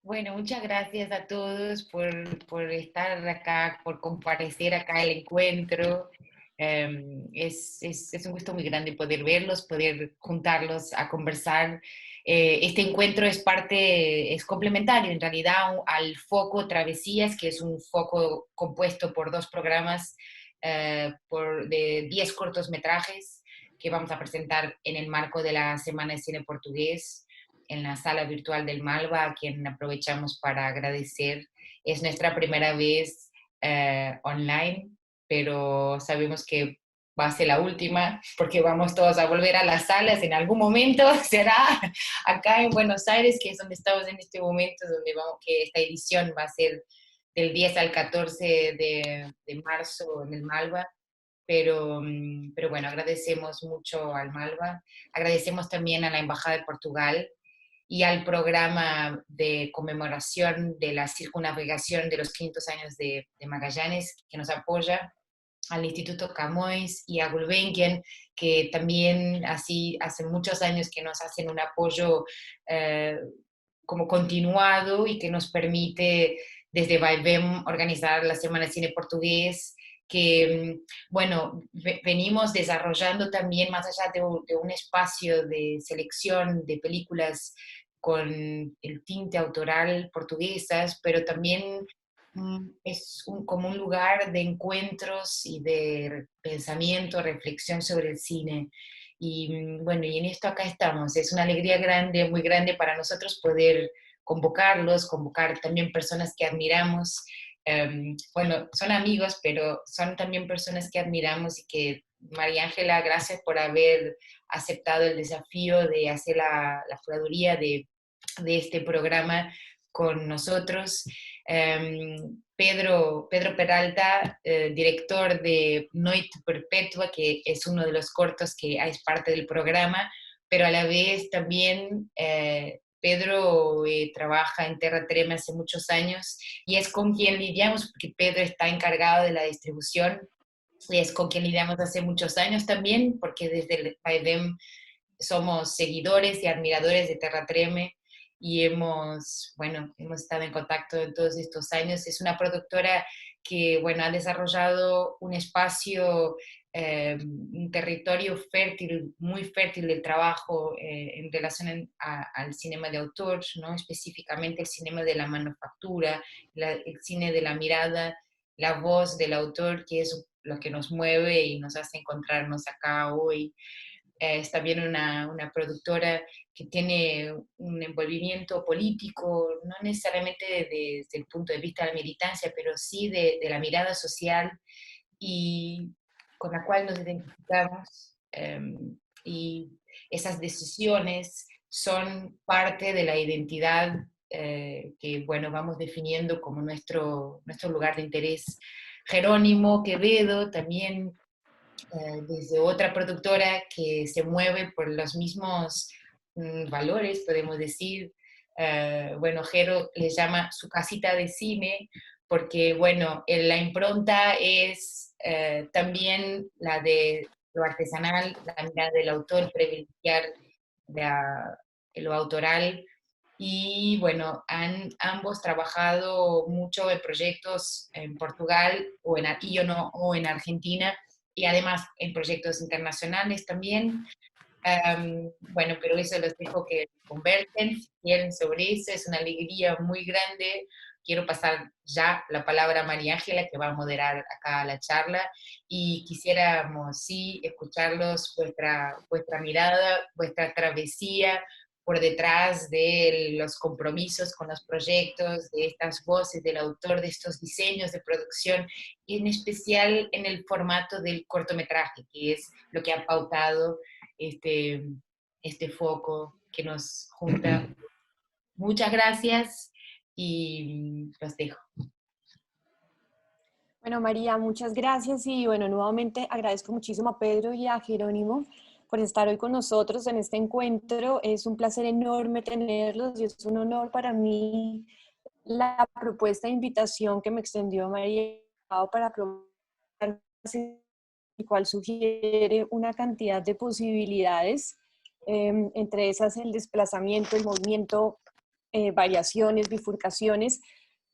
Bueno, muchas gracias a todos por estar acá, por comparecer acá al encuentro. Es un gusto muy grande poder verlos, poder juntarlos a conversar. Este encuentro es complementario en realidad al foco Travesías, que es un foco compuesto por dos programas de 10 cortometrajes que vamos a presentar en el marco de la Semana de Cine Portugués en la sala virtual del Malva, a quien aprovechamos para agradecer. Es nuestra primera vez online, pero sabemos que va a ser la última, porque vamos todos a volver a las salas en algún momento, será acá en Buenos Aires, que es donde estamos en este momento, donde vamos, que esta edición va a ser del 10 al 14 de marzo en el Malva, pero bueno, agradecemos mucho al Malva, agradecemos también a la Embajada de Portugal y al programa de conmemoración de la circunnavegación de los 500 años de Magallanes, que nos apoya, al Instituto Camões y a Gulbenkian, que también así hace muchos años que nos hacen un apoyo eh, como continuado y que nos permite desde Vaivem organizar la Semana de Cine Portugués, que, bueno, venimos desarrollando también más allá de un espacio de selección de películas con el tinte autoral portuguesas, pero también como un lugar de encuentros y de pensamiento, reflexión sobre el cine. Y bueno, y en esto acá estamos. Es una alegría grande, muy grande para nosotros poder convocarlos, convocar también personas que admiramos. Bueno, son amigos, pero son también personas que admiramos y que, María Ángela, gracias por haber aceptado el desafío de hacer la curaduría de este programa con nosotros. Pedro Peralta, director de Noite Perpetua, que es uno de los cortos que es parte del programa, pero a la vez también Pedro trabaja en Terra Trema hace muchos años y es con quien lidiamos, porque Pedro está encargado de la distribución y es con quien lidiamos hace muchos años también, porque desde el PAEDEM somos seguidores y admiradores de Terra Treme y bueno, hemos estado en contacto en todos estos años. Es una productora que, bueno, ha desarrollado un espacio, un territorio fértil, muy fértil del trabajo en relación al cinema de autor, ¿no? Específicamente el cinema de la manufactura, el cine de la mirada, la voz del autor, que es lo que nos mueve y nos hace encontrarnos acá hoy. Es también una productora que tiene un envolvimiento político, no necesariamente desde el punto de vista de la militancia, pero sí de la mirada social y con la cual nos identificamos. Y esas decisiones son parte de la identidad que, bueno, vamos definiendo como nuestro lugar de interés. Jerónimo Quevedo también desde otra productora que se mueve por los mismos valores, podemos decir. Bueno, Jero le llama su casita de cine, porque, bueno, la impronta es también la de lo artesanal, la mirada del autor, privilegiar la- lo autoral. Y bueno, han ambos trabajado mucho en proyectos en Portugal y yo no, o en Argentina, y además en proyectos internacionales también. Bueno, pero eso los dejo que conversen, si quieren, sobre eso. Es una alegría muy grande. Quiero pasar ya la palabra a María Ángela, que va a moderar acá la charla, y quisiéramos, sí, escucharlos, vuestra mirada, vuestra travesía por detrás de los compromisos con los proyectos, de estas voces del autor, de estos diseños de producción, y en especial en el formato del cortometraje, que es lo que ha pautado este, este foco que nos junta. Muchas gracias y los dejo. Bueno, María, muchas gracias y bueno, nuevamente agradezco muchísimo a Pedro y a Jerónimo por estar hoy con nosotros en este encuentro. Es un placer enorme tenerlos y es un honor para mí la propuesta de invitación que me extendió María para probar, el cual sugiere una cantidad de posibilidades, entre esas el desplazamiento, el movimiento variaciones, bifurcaciones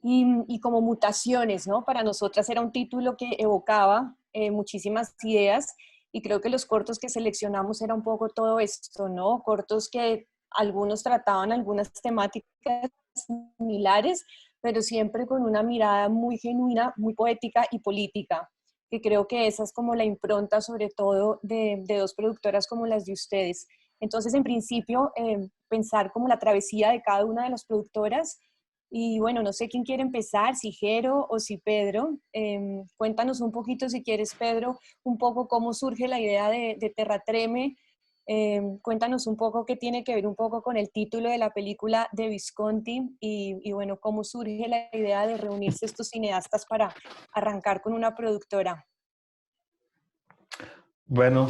y como mutaciones, ¿no? Para nosotras era un título que evocaba muchísimas ideas y creo que los cortos que seleccionamos era un poco todo esto, ¿no? Cortos que algunos trataban algunas temáticas similares, pero siempre con una mirada muy genuina, muy poética y política, que creo que esa es como la impronta sobre todo de dos productoras como las de ustedes. Entonces, en principio, pensar como la travesía de cada una de las productoras. Y bueno, no sé quién quiere empezar, si Jero o si Pedro. Cuéntanos un poquito, si quieres, Pedro, un poco cómo surge la idea de Terratreme. Cuéntanos un poco qué tiene que ver un poco con el título de la película de Visconti y bueno, cómo surge la idea de reunirse estos cineastas para arrancar con una productora. Bueno,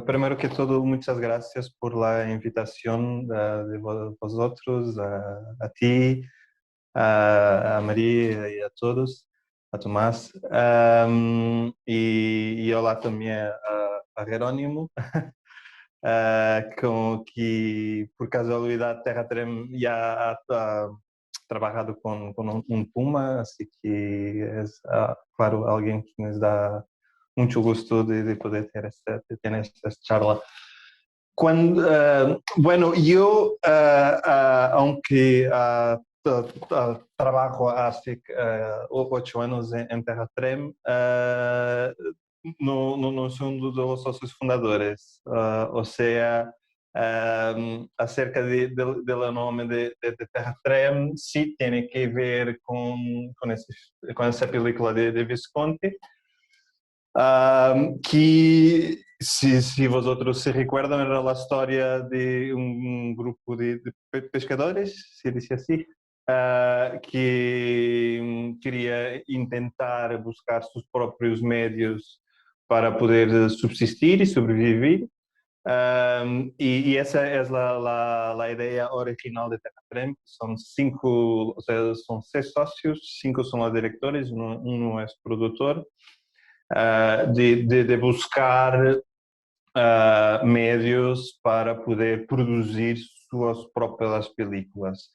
primero que todo, muchas gracias por la invitación de vosotros, a ti, a María y a todos, a Tomás. Y hola también a Jerónimo, con que por casualidad Terratrem ya ha trabajado con un Puma, así que es, claro, alguien que nos da mucho gusto de poder tener esta charla. Cuando, bueno, yo, aunque trabajo hace 8 años en Terratrem, no soy uno de los socios fundadores, o sea, acerca del nombre de Terratrem, sí tiene que ver con esa película de Visconti. Se vosotros se recuerdan, era a história de grupo de pescadores, se diz assim, que queria tentar buscar seus próprios meios para poder subsistir e sobreviver. Y esa es la idea original de Terratrem. Son 5, o sea, son 6 socios, 5 son los directores, uno es productor. De buscar medios para poder produzir suas próprias películas.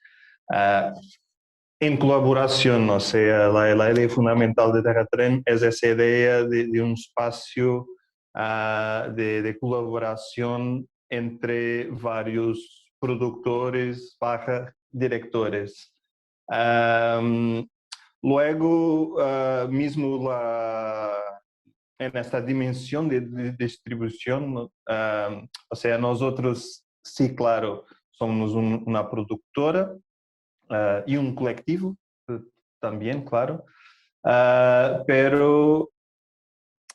Em colaboração, ou seja, a ideia fundamental de Terratrem é essa ideia de um espaço de colaboração entre vários produtores barra diretores. Luego, mesmo en esta dimensión de distribución, o sea, nosotros sí, claro, somos una productora y un colectivo también, claro, pero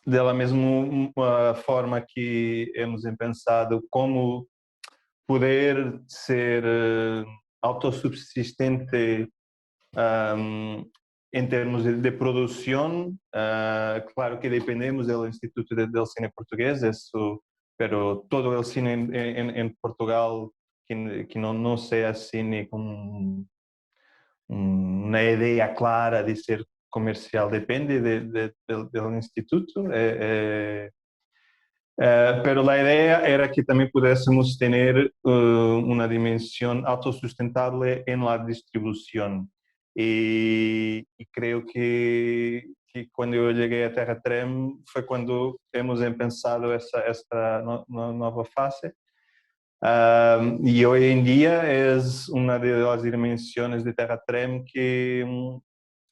de la mesma forma que hemos pensado como poder ser autosubsistente em termos de produção, claro que dependemos do Instituto del Cine Português, isso, pero todo o cine em Portugal que não seja cine com uma ideia clara de ser comercial depende do Instituto. Pero la idea era que también pudiésemos tener una dimensión autosustentable en la distribución. Y creo que cuando yo llegué a Terratrem fue cuando hemos empezado esta nueva fase. Y hoy en día es una de las dimensiones de Terratrem que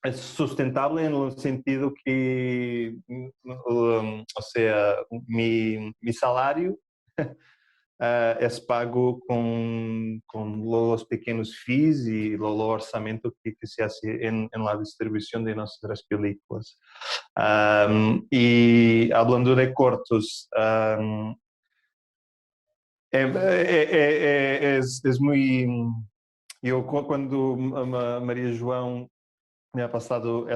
es sustentable en el sentido que, o sea, mi salario es pago con los pequeños fees y el orçamento que se hace en la distribución de nuestras películas. Y hablando de cortos, es muy... Yo cuando María João me ha pasado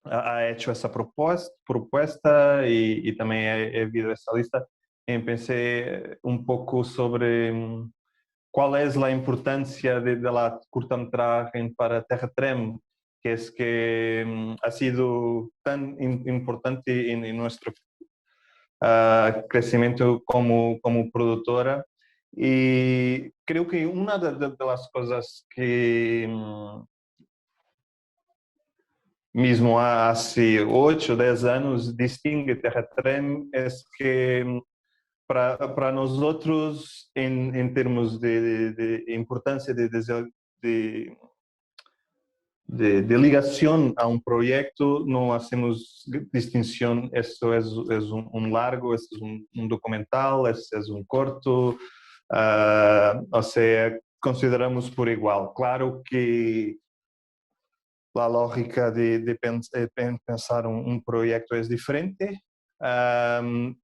ha hecho esa propuesta y también he visto esa lista, pensé un poco sobre cuál es la importancia de la cortometraje para Terratrem, que es que ha sido tan importante en nuestro crecimiento como productora. Y creo que una de las cosas que mismo hace 8 o 10 años distingue Terratrem es que para nosotros, en términos de importancia de, de ligación a un proyecto, no hacemos distinción, esto es un largo, esto es un documental, esto es un corto, o sea, consideramos por igual. Claro que la lógica de pensar un proyecto es diferente,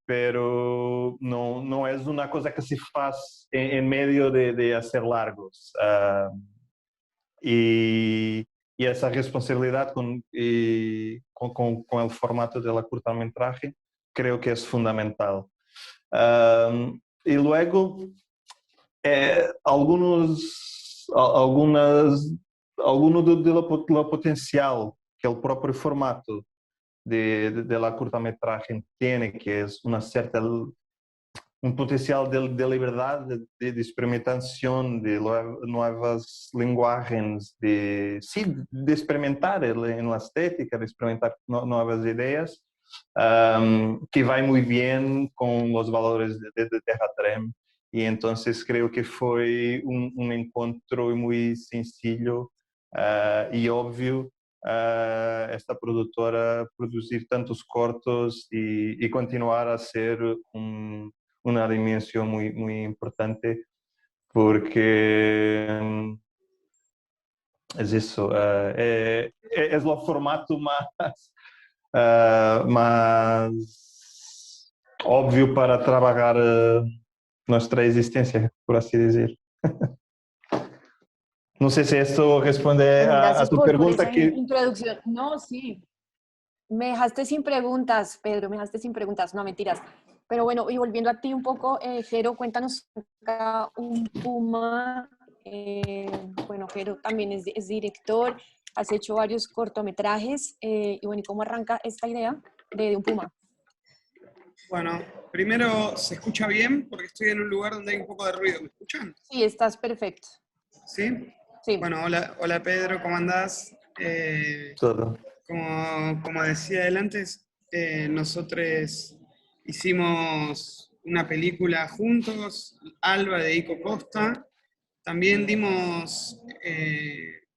pero no es una cosa que se hace en medio de hacer largos. Y, y esa responsabilidad con el formato de la cortometraje creo que es fundamental. Y luego, alguno do potencial que o próprio formato de la cortometraje tiene, que es una cierta un potencial de liberdade, de experimentação, de novas linguagens, de experimentar en la estética, de experimentar novas ideias, que vai muito bem com os valores de Terratrem. E então creio que foi encontro muito sencillo e óbvio, esta produtora produzir tantos cortos e continuar a ser una dimensión muy importante, porque es eso, es el formato más obvio para trabajar nuestra existencia, por así decir. No sé si esto responde Bueno, a gracias tu por pregunta. esa introducción. No, sí. Me dejaste sin preguntas, Pedro, me dejaste sin preguntas, no mentiras. Pero bueno, y volviendo a ti un poco, Jero, cuéntanos acá un Puma. Bueno, Jero también es director, has hecho varios cortometrajes. Y bueno, ¿y cómo arranca esta idea de un Puma? Bueno, primero, ¿se escucha bien? Porque estoy en un lugar donde hay un poco de ruido. ¿Me escuchan? Sí, estás perfecto. ¿Sí? Sí. Bueno, hola Pedro, ¿cómo andás? Todo. Como decía él antes, nosotros hicimos una película juntos, Alba de Ico Costa. También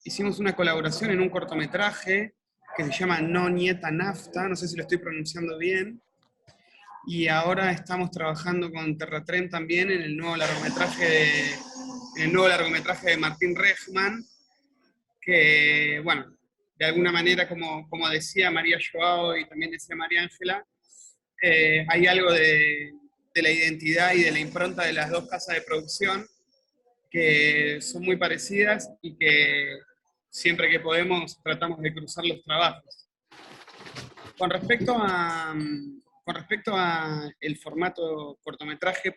hicimos una colaboración en un cortometraje que se llama No Nieta Nafta, no sé si lo estoy pronunciando bien. Y ahora estamos trabajando con Terratrem también en el nuevo largometraje de Martín Rejman, que, bueno, de alguna manera, como decía María Joao y también decía María Ángela, hay algo de la identidad y de la impronta de las dos casas de producción que son muy parecidas y que siempre que podemos tratamos de cruzar los trabajos. Con respecto a el formato cortometraje,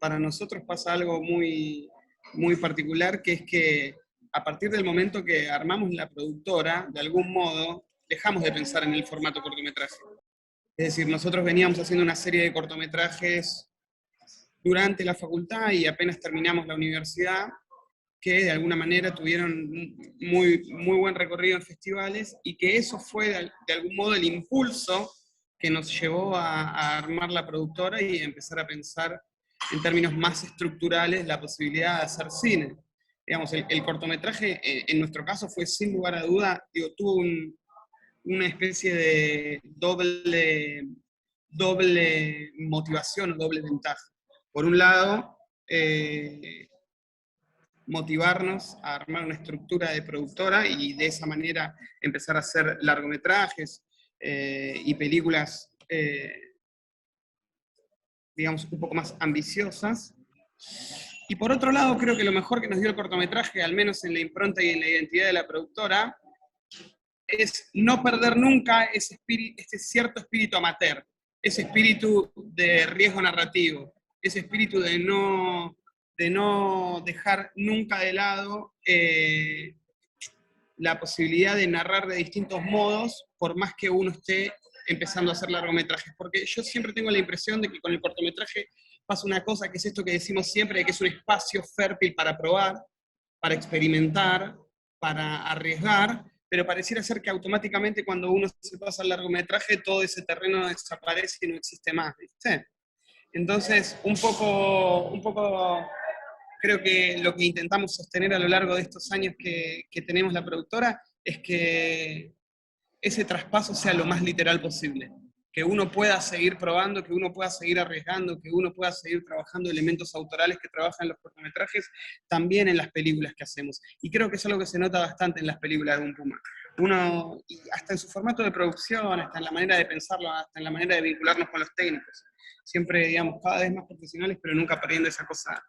para nosotros pasa algo muy, muy particular, que es que a partir del momento que armamos la productora, de algún modo, dejamos de pensar en el formato cortometraje. Es decir, nosotros veníamos haciendo una serie de cortometrajes durante la facultad y apenas terminamos la universidad, que de alguna manera tuvieron muy, muy buen recorrido en festivales, y que eso fue de algún modo el impulso que nos llevó a armar la productora y a empezar a pensar en términos más estructurales la posibilidad de hacer cine. Digamos, el cortometraje, en nuestro caso, fue sin lugar a duda, tuvo una especie de doble motivación o doble ventaja. Por un lado, motivarnos a armar una estructura de productora y de esa manera empezar a hacer largometrajes y películas, digamos, un poco más ambiciosas. Y por otro lado, creo que lo mejor que nos dio el cortometraje, al menos en la impronta y en la identidad de la productora, es no perder nunca ese cierto espíritu amateur, ese espíritu de riesgo narrativo, ese espíritu de no dejar nunca de lado la posibilidad de narrar de distintos modos, por más que uno esté empezando a hacer largometrajes. Porque yo siempre tengo la impresión de que con el cortometraje pasa una cosa que es esto que decimos siempre, que es un espacio fértil para probar, para experimentar, para arriesgar, pero pareciera ser que automáticamente cuando uno se pasa al largometraje, todo ese terreno desaparece y no existe más, ¿viste? Entonces, un poco creo que lo que intentamos sostener a lo largo de estos años que tenemos la productora es que ese traspaso sea lo más literal posible. Que uno pueda seguir probando, que uno pueda seguir arriesgando, que uno pueda seguir trabajando elementos autorales que trabajan en los cortometrajes, también en las películas que hacemos. Y creo que es algo que se nota bastante en las películas de Un Puma. Uno, y hasta en su formato de producción, hasta en la manera de pensarlo, hasta en la manera de vincularnos con los técnicos. Siempre, digamos, cada vez más profesionales, pero nunca perdiendo esa cosa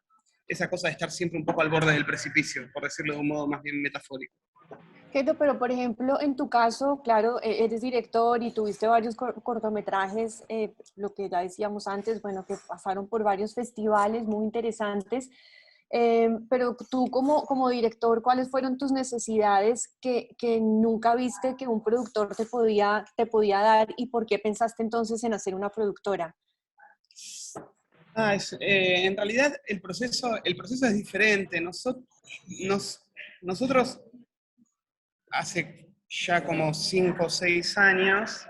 de estar siempre un poco al borde del precipicio, por decirlo de un modo más bien metafórico. Keto, pero por ejemplo, en tu caso, claro, eres director y tuviste varios cortometrajes, lo que ya decíamos antes, bueno, que pasaron por varios festivales muy interesantes, pero tú como director, ¿cuáles fueron tus necesidades que nunca viste que un productor te podía dar y por qué pensaste entonces en hacer una productora? En realidad el proceso es diferente. Nosotros hace ya como 5 o 6 años,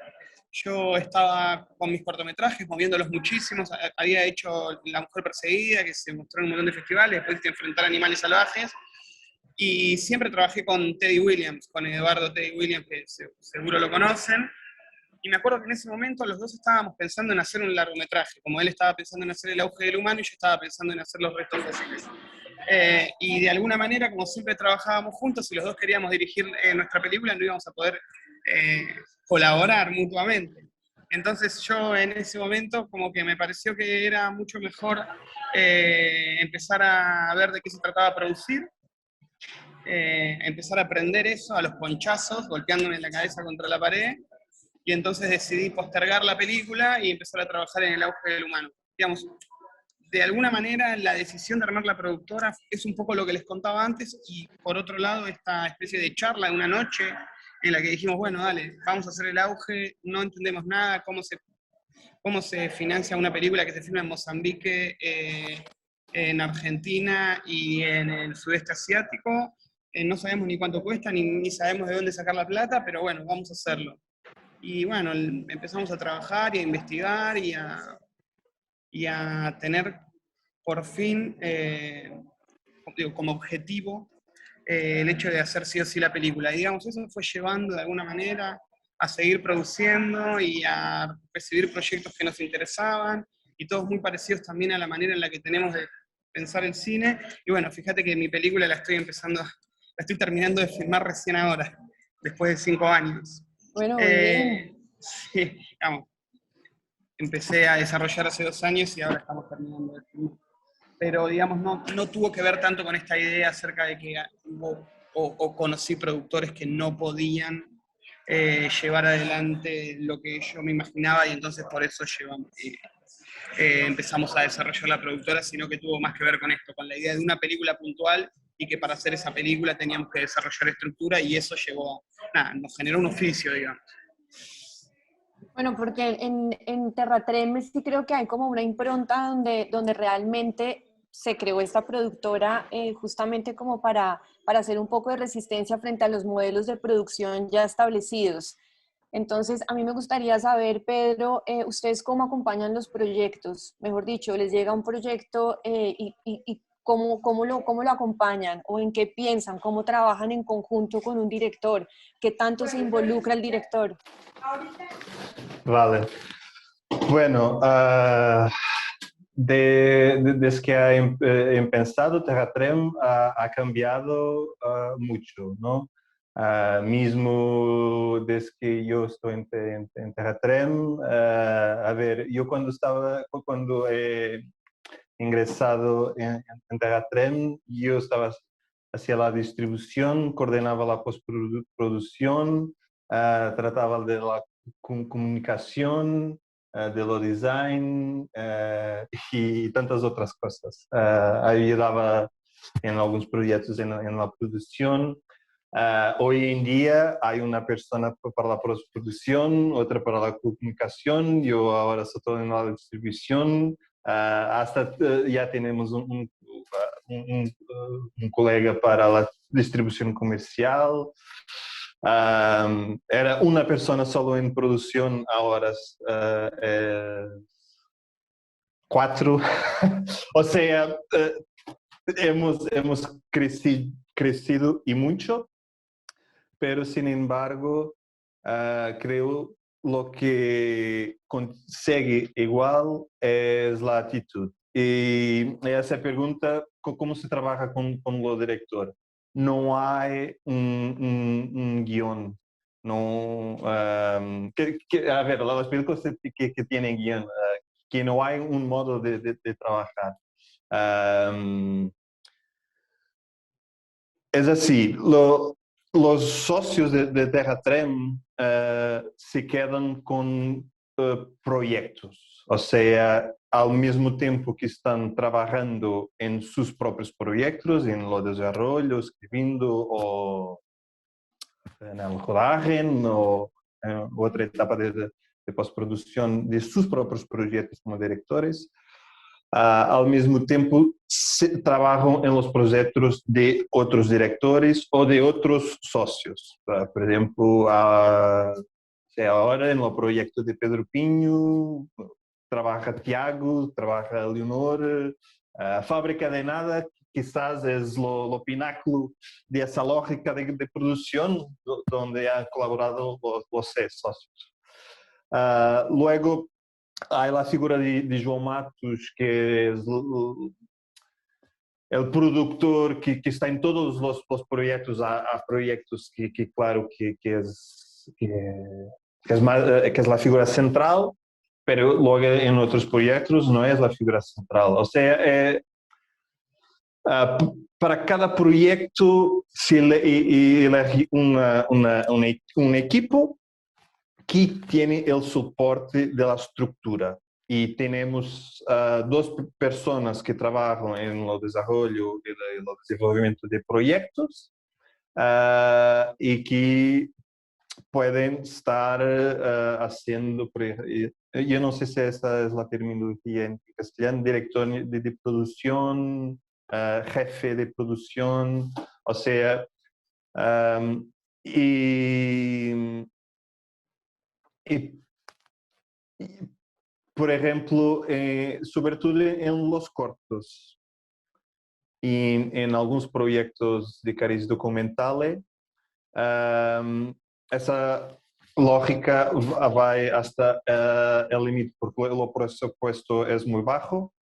yo estaba con mis cortometrajes, moviéndolos muchísimos. Había hecho La Mujer Perseguida, que se mostró en un montón de festivales, después de Enfrentar Animales Salvajes, y siempre trabajé con Teddy Williams, con Eduardo Teddy Williams, que seguro lo conocen. Y me acuerdo que en ese momento los dos estábamos pensando en hacer un largometraje, como él estaba pensando en hacer El auge del humano y yo estaba pensando en hacer Los restos fósiles. Y de alguna manera, como siempre trabajábamos juntos y los dos queríamos dirigir nuestra película, no íbamos a poder colaborar mutuamente. Entonces yo en ese momento como que me pareció que era mucho mejor empezar a ver de qué se trataba producir, empezar a aprender eso a los ponchazos, golpeándome la cabeza contra la pared, y entonces decidí postergar la película y empezar a trabajar en El auge del humano. Digamos, de alguna manera la decisión de armar la productora es un poco lo que les contaba antes, y por otro lado esta especie de charla de una noche en la que dijimos, bueno, dale, vamos a hacer El auge, no entendemos nada, cómo se financia una película que se filma en Mozambique, en Argentina y en el sudeste asiático. No sabemos ni cuánto cuesta, ni sabemos de dónde sacar la plata, pero bueno, vamos a hacerlo. Y bueno, empezamos a trabajar y a investigar y a tener por fin como objetivo el hecho de hacer sí o sí la película. Y digamos, eso fue llevando de alguna manera a seguir produciendo y a recibir proyectos que nos interesaban, y todos muy parecidos también a la manera en la que tenemos de pensar el cine. Y bueno, fíjate que mi película la estoy terminando de filmar recién ahora, después de 5 años. Bueno, bien. Sí, digamos, empecé a desarrollar hace 2 años y ahora estamos terminando de filmar. Pero digamos, no tuvo que ver tanto con esta idea acerca de que hubo o conocí productores que no podían llevar adelante lo que yo me imaginaba, y entonces por eso empezamos a desarrollar la productora, sino que tuvo más que ver con esto, con la idea de una película puntual, y que para hacer esa película teníamos que desarrollar estructura, y eso nos generó un oficio, digamos. Bueno, porque en Terratrem sí creo que hay como una impronta donde realmente se creó esta productora justamente como para hacer un poco de resistencia frente a los modelos de producción ya establecidos. Entonces, a mí me gustaría saber, Pedro, ¿ustedes cómo acompañan los proyectos? Mejor dicho, ¿les llega un proyecto y cómo lo acompañan? ¿O en qué piensan? ¿Cómo trabajan en conjunto con un director? ¿Qué tanto se involucra el director? Vale. Bueno, desde que he pensado, Terratrem ha cambiado mucho, ¿no? Mismo desde que yo estoy en Terratrem, a ver, yo cuando he ingresado en Terratrem, yo estaba hacia la distribución, coordenaba la postproducción, trataba de la comunicación, de lo design y tantas otras cosas. Ayudaba en algunos proyectos en la producción. Hoy en día hay una persona para la postproducción, otra para la comunicación, yo ahora estoy en la distribución, Hasta ya tenemos un colega para la distribución comercial. Era una persona solo en producción, ahora es 4. O sea, hemos crecido y mucho, pero sin embargo, creo lo que consigue igual es la actitud. Y esa pregunta, ¿cómo se trabaja con lo director? No hay un guión. No, a ver, las películas que tienen guión, que no hay un modo de trabajar. Es así, los socios de Terratrem se quedan con proyectos, o sea, al mismo tiempo que están trabajando en sus propios proyectos, en lo desarrollo, escribiendo o en el rodaje o en otra etapa de postproducción de sus propios proyectos como directores. Al mismo tiempo trabajan en los proyectos de otros directores o de otros socios. Por ejemplo, ahora en el proyecto de Pedro Pinho trabaja Tiago, trabaja Leonor. Fábrica de Nada quizás es lo pináculo de esa lógica de producción donde han colaborado los 6 socios. Luego, hay la figura de João Matos, que es el productor que está en todos los proyectos. Hay proyectos que claro, que es la figura central, pero luego en otros proyectos no es la figura central. O sea, para cada proyecto se elige un equipo que tiene el soporte de la estructura. Y tenemos 2 personas que trabajan en el desarrollo y el desenvolvimiento de proyectos y que pueden estar haciendo, yo no sé si esta es la terminología en castellano, director de producción, jefe de producción, o sea, y por ejemplo, sobre todo en los cortos y en algunos proyectos de cariz documentales, esa lógica va hasta el límite, porque el presupuesto es muy bajo,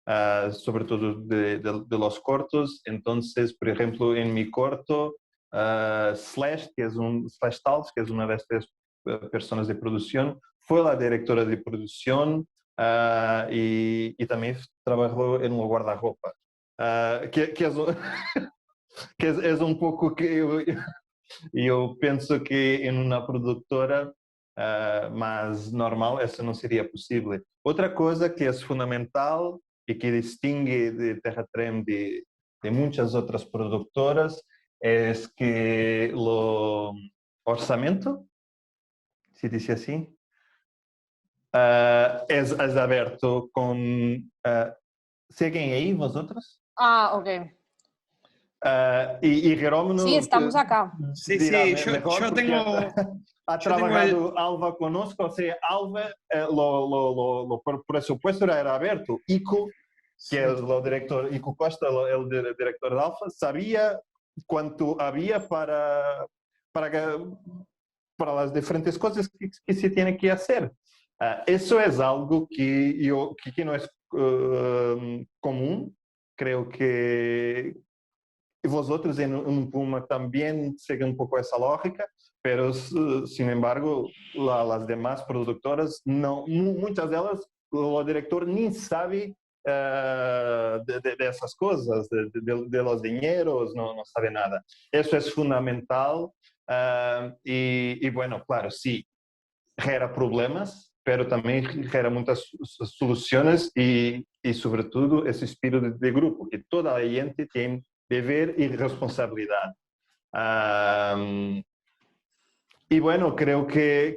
sobre todo de los cortos. Entonces, por ejemplo, en mi corto, Slash, Slash Tals, que es una de estas personas de producción, fue la directora de producción y también trabajó en el guardarropa. Que es un poco que yo pienso que en una productora más normal eso no sería posible. Otra cosa que es fundamental y que distingue de Terratrem de muchas otras productoras es que lo orçamento, se dice así, es abierto con... ¿Siguen ahí vosotros? Ok. Y Jerónimo... Sí, estamos acá. Sí, dirá sí, mejor yo porque tengo... ha trabajado Alva conosco, o sea, Alva, lo presupuesto era abierto. Ico, que es el director, Ico Costa, el director de Alfa, sabía cuánto había para las diferentes cosas que se tiene que hacer. Eso es algo que no es común. Creo que vosotros en Puma también siguen un poco esa lógica, pero sin embargo las demás productoras, no, muchas de ellas, el director ni sabe de esas cosas, de los dineros, no sabe nada. Eso es fundamental y bueno, claro, sí, genera problemas, pero también genera muchas soluciones y sobre todo ese espíritu de grupo, que toda la gente tiene deber y responsabilidad. Y bueno, creo que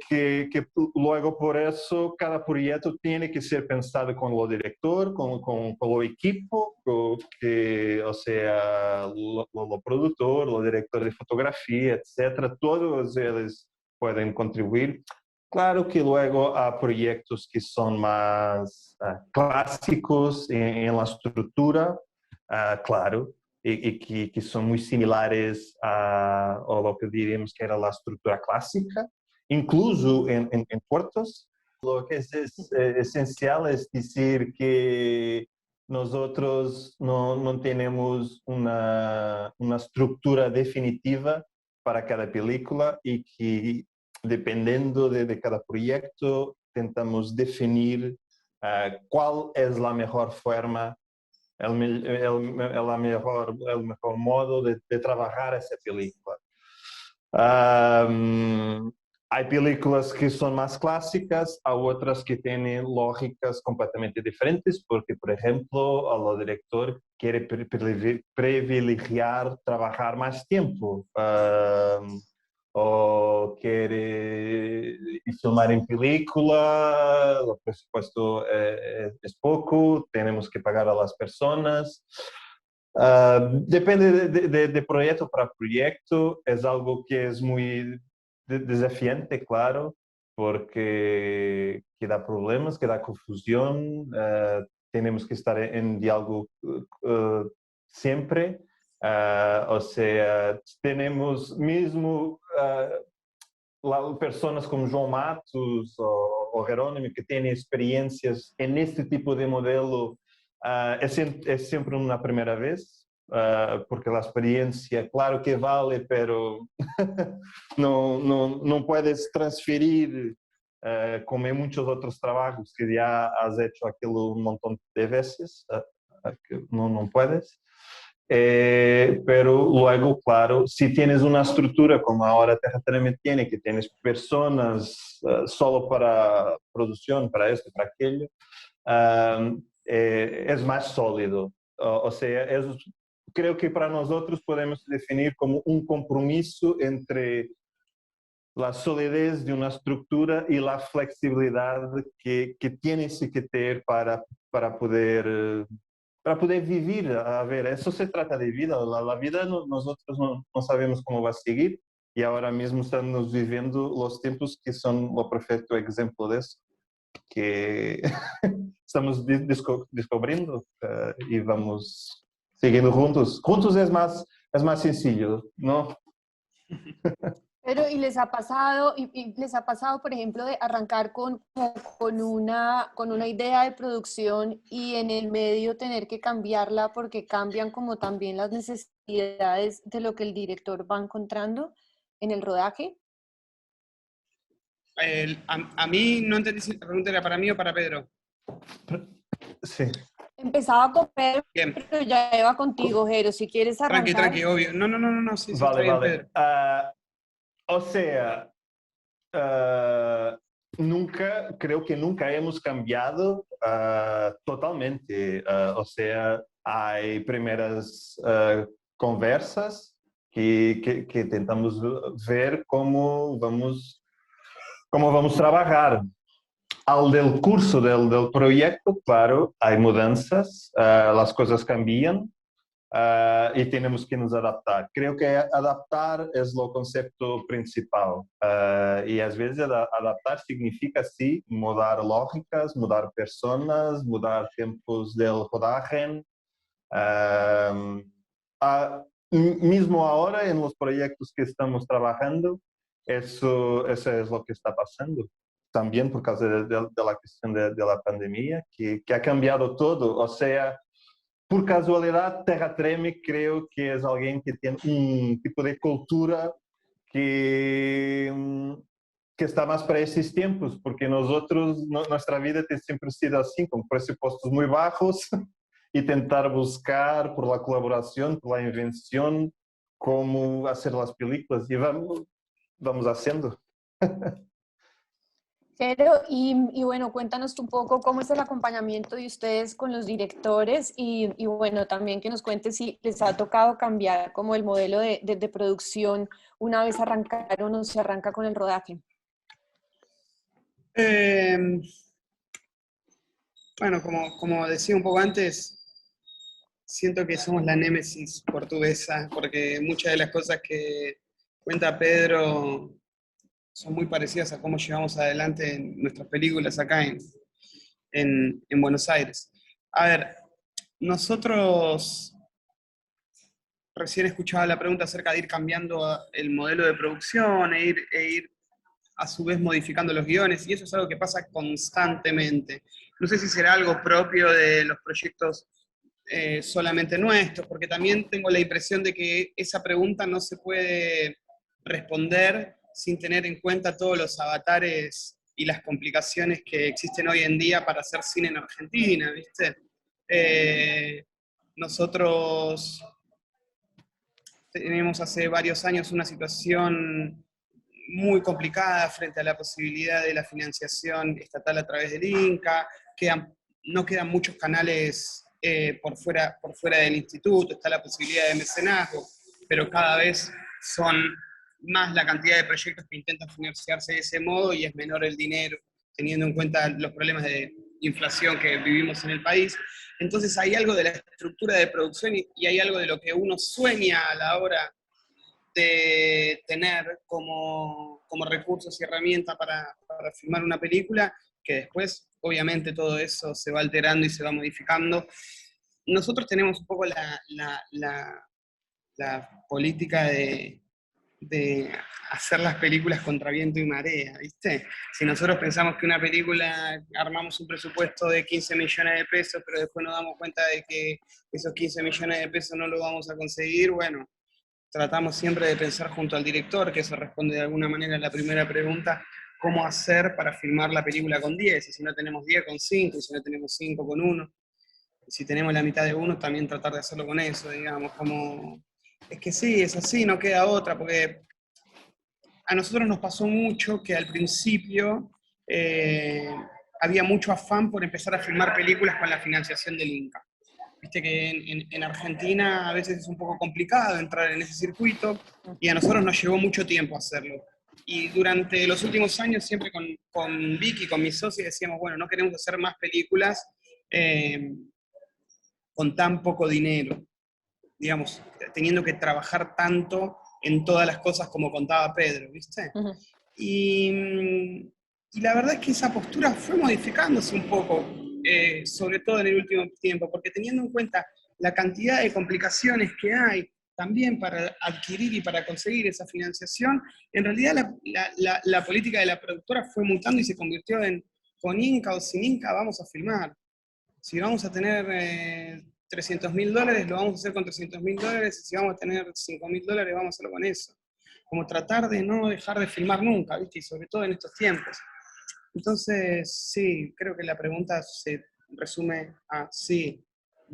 luego por eso cada proyecto tiene que ser pensado con el director, con el equipo, o sea, lo productor, el director de fotografía, etcétera. Todos ellos pueden contribuir. Claro que luego hay proyectos que son más clásicos en la estructura, claro, que son muy similares a lo que diríamos que era la estructura clásica, incluso en cortos. Lo que es esencial es decir que nosotros no tenemos una estructura definitiva para cada película y que dependiendo de cada proyecto tentamos definir cuál es la mejor forma el mejor modo de trabajar esa película. Hay películas que son más clásicas, hay otras que tienen lógicas completamente diferentes, porque, por ejemplo, el director quiere privilegiar trabajar más tiempo. O quiere filmar en película, el presupuesto es poco, tenemos que pagar a las personas. Depende de proyecto para proyecto, es algo que es muy desafiante, claro, porque que da problemas, que da confusión, tenemos que estar en diálogo siempre. O sea, tenemos mismo personas como João Matos o Jerónimo que tienen experiencias en este tipo de modelo. Es siempre una primera vez, porque la experiencia, claro que vale, pero no puedes transferir como en muchos otros trabajos que ya has hecho aquello un montón de veces, que no puedes. Pero luego, claro, si tienes una estructura como ahora Terratreme tiene, que tienes personas solo para producción, para esto, para aquello, es más sólido. O sea, creo que para nosotros podemos definir como un compromiso entre la solidez de una estructura y la flexibilidad que tienes que tener para poder vivir. A ver, eso se trata de vida. La vida nosotros no sabemos cómo va a seguir y ahora mismo estamos viviendo los tiempos que son el perfecto ejemplo de eso, que estamos descubriendo y vamos siguiendo juntos. Juntos es más sencillo, ¿no? Pero, ¿y les ha pasado, y les ha pasado, por ejemplo, de arrancar con una idea de producción y en el medio tener que cambiarla porque cambian como también las necesidades de lo que el director va encontrando en el rodaje? A mí no entendí si la pregunta era para mí o para Pedro. Sí. Empezaba con Pedro, Bien. pero ya iba contigo, Jero, si quieres arrancar. Tranqui, obvio. No, sí, está Vale, bien, vale. Pedro. O sea, creo que nunca hemos cambiado totalmente. O sea, hay primeras conversas que tentamos ver cómo vamos trabajar. Al del curso del proyecto, claro, hay mudanzas, las cosas cambian. Y tenemos que nos adaptar. Creo que adaptar es el concepto principal. Y a veces adaptar significa, sí, mudar lógicas, mudar personas, mudar tiempos del rodaje. Mismo ahora, en los proyectos que estamos trabajando, eso es lo que está pasando. También por causa de la cuestión de la pandemia, que ha cambiado todo. O sea, por casualidad, Terratreme creo que es alguien que tiene un tipo de cultura que, que está más para esos tiempos, porque nosotros, nuestra vida siempre ha sido así, con presupuestos muy bajos y tentar buscar por la colaboración, por la invención, cómo hacer las películas y vamos haciendo. Pero, y bueno, cuéntanos tú un poco cómo es el acompañamiento de ustedes con los directores y bueno, también que nos cuentes si les ha tocado cambiar como el modelo de producción una vez arrancaron o se arranca con el rodaje. Bueno, como decía un poco antes, siento que somos la némesis portuguesa, porque muchas de las cosas que cuenta Pedro son muy parecidas a cómo llevamos adelante en nuestras películas acá en Buenos Aires. A ver, nosotros recién escuchaba la pregunta acerca de ir cambiando el modelo de producción e ir a su vez modificando los guiones, y eso es algo que pasa constantemente. No sé si será algo propio de los proyectos solamente nuestros, porque también tengo la impresión de que esa pregunta no se puede responder sin tener en cuenta todos los avatares y las complicaciones que existen hoy en día para hacer cine en Argentina, ¿viste? Nosotros tenemos hace varios años una situación muy complicada frente a la posibilidad de la financiación estatal a través del Inca, no quedan muchos canales por fuera del instituto, está la posibilidad de mecenazgo, pero cada vez son más la cantidad de proyectos que intentan financiarse de ese modo y es menor el dinero, teniendo en cuenta los problemas de inflación que vivimos en el país. Entonces hay algo de la estructura de producción y hay algo de lo que uno sueña a la hora de tener como recursos y herramientas para filmar una película, que después, obviamente, todo eso se va alterando y se va modificando. Nosotros tenemos un poco la política de hacer las películas contra viento y marea, ¿viste? Si nosotros pensamos que una película, armamos un presupuesto de 15 millones de pesos, pero después nos damos cuenta de que esos 15 millones de pesos no lo vamos a conseguir, bueno, tratamos siempre de pensar junto al director, que eso responde de alguna manera a la primera pregunta, cómo hacer para filmar la película con 10, y si no tenemos 10 con 5, y si no tenemos 5 con 1, y si tenemos la mitad de uno, también tratar de hacerlo con eso, digamos, como... Es que sí, es así, no queda otra, porque a nosotros nos pasó mucho que al principio había mucho afán por empezar a filmar películas con la financiación del Inca. Viste que en Argentina a veces es un poco complicado entrar en ese circuito y a nosotros nos llevó mucho tiempo hacerlo. Y durante los últimos años siempre con Vicky, con mis socios, decíamos, bueno, no queremos hacer más películas con tan poco dinero, digamos, teniendo que trabajar tanto en todas las cosas como contaba Pedro, ¿viste? Uh-huh. Y la verdad es que esa postura fue modificándose un poco, sobre todo en el último tiempo, porque teniendo en cuenta la cantidad de complicaciones que hay también para adquirir y para conseguir esa financiación, en realidad la política de la productora fue mutando y se convirtió en, con Inca o sin Inca vamos a filmar. Si vamos a tener $300.000, lo vamos a hacer con $300.000, si vamos a tener $5.000, vamos a hacerlo con eso. Como tratar de no dejar de filmar nunca, ¿viste? Y sobre todo en estos tiempos. Entonces, sí, creo que la pregunta se resume a sí,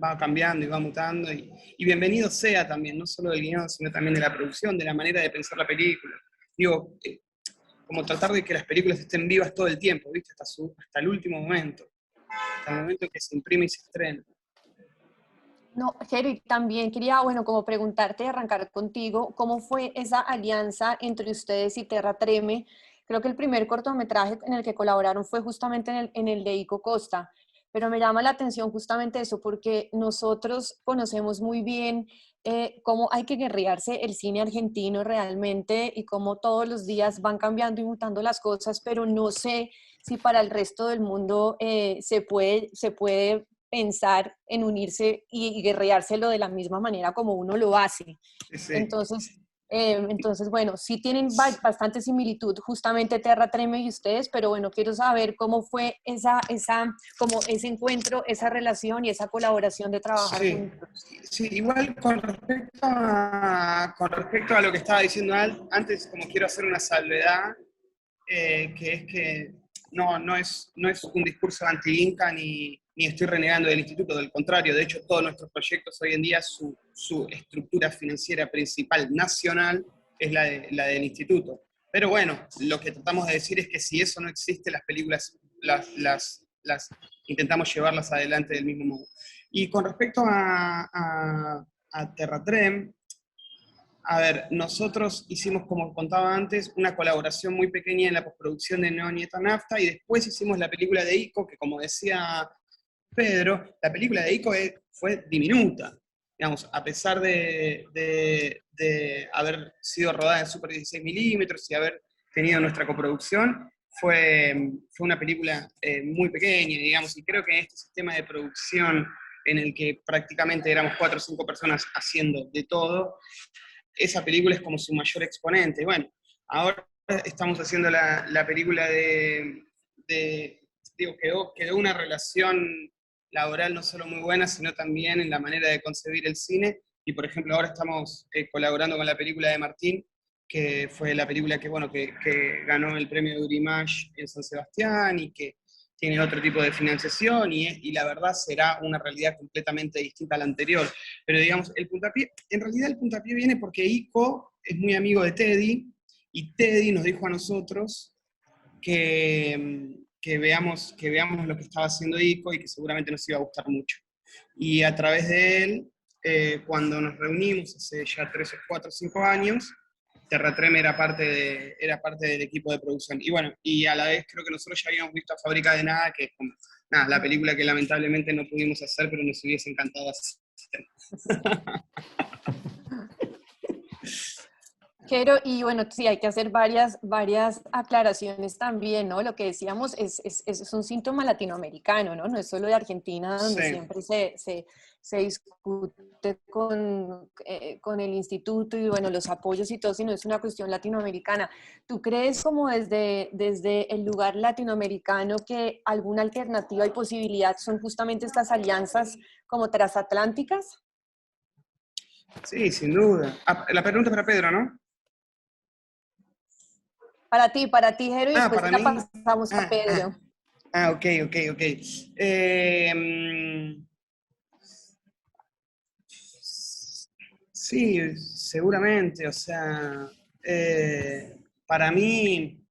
va cambiando y va mutando, y bienvenido sea también, no solo del guión, sino también de la producción, de la manera de pensar la película. Digo, como tratar de que las películas estén vivas todo el tiempo, ¿viste? Hasta el último momento, hasta el momento en que se imprime y se estrena. No, Jerry, también quería, bueno, como preguntarte, arrancar contigo, ¿cómo fue esa alianza entre ustedes y Terra Treme? Creo que el primer cortometraje en el que colaboraron fue justamente en el de Ico Costa, pero me llama la atención justamente eso, porque nosotros conocemos muy bien cómo hay que guerrearse el cine argentino realmente y cómo todos los días van cambiando y mutando las cosas, pero no sé si para el resto del mundo se puede pensar en unirse y guerreárselo de la misma manera como uno lo hace. Sí. Entonces, bueno, sí tienen bastante similitud justamente Terra Treme y ustedes, pero bueno, quiero saber cómo fue como ese encuentro, esa relación y esa colaboración de trabajar juntos. Sí, igual con respecto a lo que estaba diciendo antes, como quiero hacer una salvedad, que es que no es un discurso anti-Inca ni estoy renegando del instituto, del contrario, de hecho todos nuestros proyectos hoy en día, su estructura financiera principal nacional es la del instituto. Pero bueno, lo que tratamos de decir es que si eso no existe, las películas las intentamos llevarlas adelante del mismo modo. Y con respecto a Terratrem, a ver, nosotros hicimos, como contaba antes, una colaboración muy pequeña en la postproducción de No Nieta Nafta, y después hicimos la película de Ico, que como decía Pedro, la película de Ico fue diminuta. Digamos, a pesar de haber sido rodada en Super 16 milímetros y haber tenido nuestra coproducción, fue una película muy pequeña, digamos, y creo que en este sistema de producción en el que prácticamente éramos 4 o 5 personas haciendo de todo, esa película es como su mayor exponente. Bueno, ahora estamos haciendo la película digo, quedó una relación laboral no solo muy buena, sino también en la manera de concebir el cine, y por ejemplo ahora estamos colaborando con la película de Martín, que fue la película que ganó el premio de Urimash en San Sebastián, y que tiene otro tipo de financiación, y la verdad será una realidad completamente distinta a la anterior. Pero digamos, en realidad el puntapié viene porque Ico es muy amigo de Teddy, y Teddy nos dijo a nosotros que veamos lo que estaba haciendo Ico y que seguramente nos iba a gustar mucho. Y a través de él, cuando nos reunimos hace ya 3 o 4 o 5 años, Terratrem era parte del equipo de producción. Y bueno, y a la vez creo que nosotros ya habíamos visto a Fábrica de Nada, que es como, nada, la película que lamentablemente no pudimos hacer, pero nos hubiese encantado hacer. Jero, y bueno, sí, hay que hacer varias aclaraciones también, ¿no? Lo que decíamos es un síntoma latinoamericano, ¿no? No es solo de Argentina, donde Sí. siempre se discute con el instituto y, bueno, los apoyos y todo, sino es una cuestión latinoamericana. ¿Tú crees como desde el lugar latinoamericano que alguna alternativa y posibilidad son justamente estas alianzas como transatlánticas? Sí, sin duda. La pregunta es para Pedro, ¿no? Para ti, Jero, y después para la mí. pasamos a Pedro. Ok. Sí, seguramente, o sea, para mí,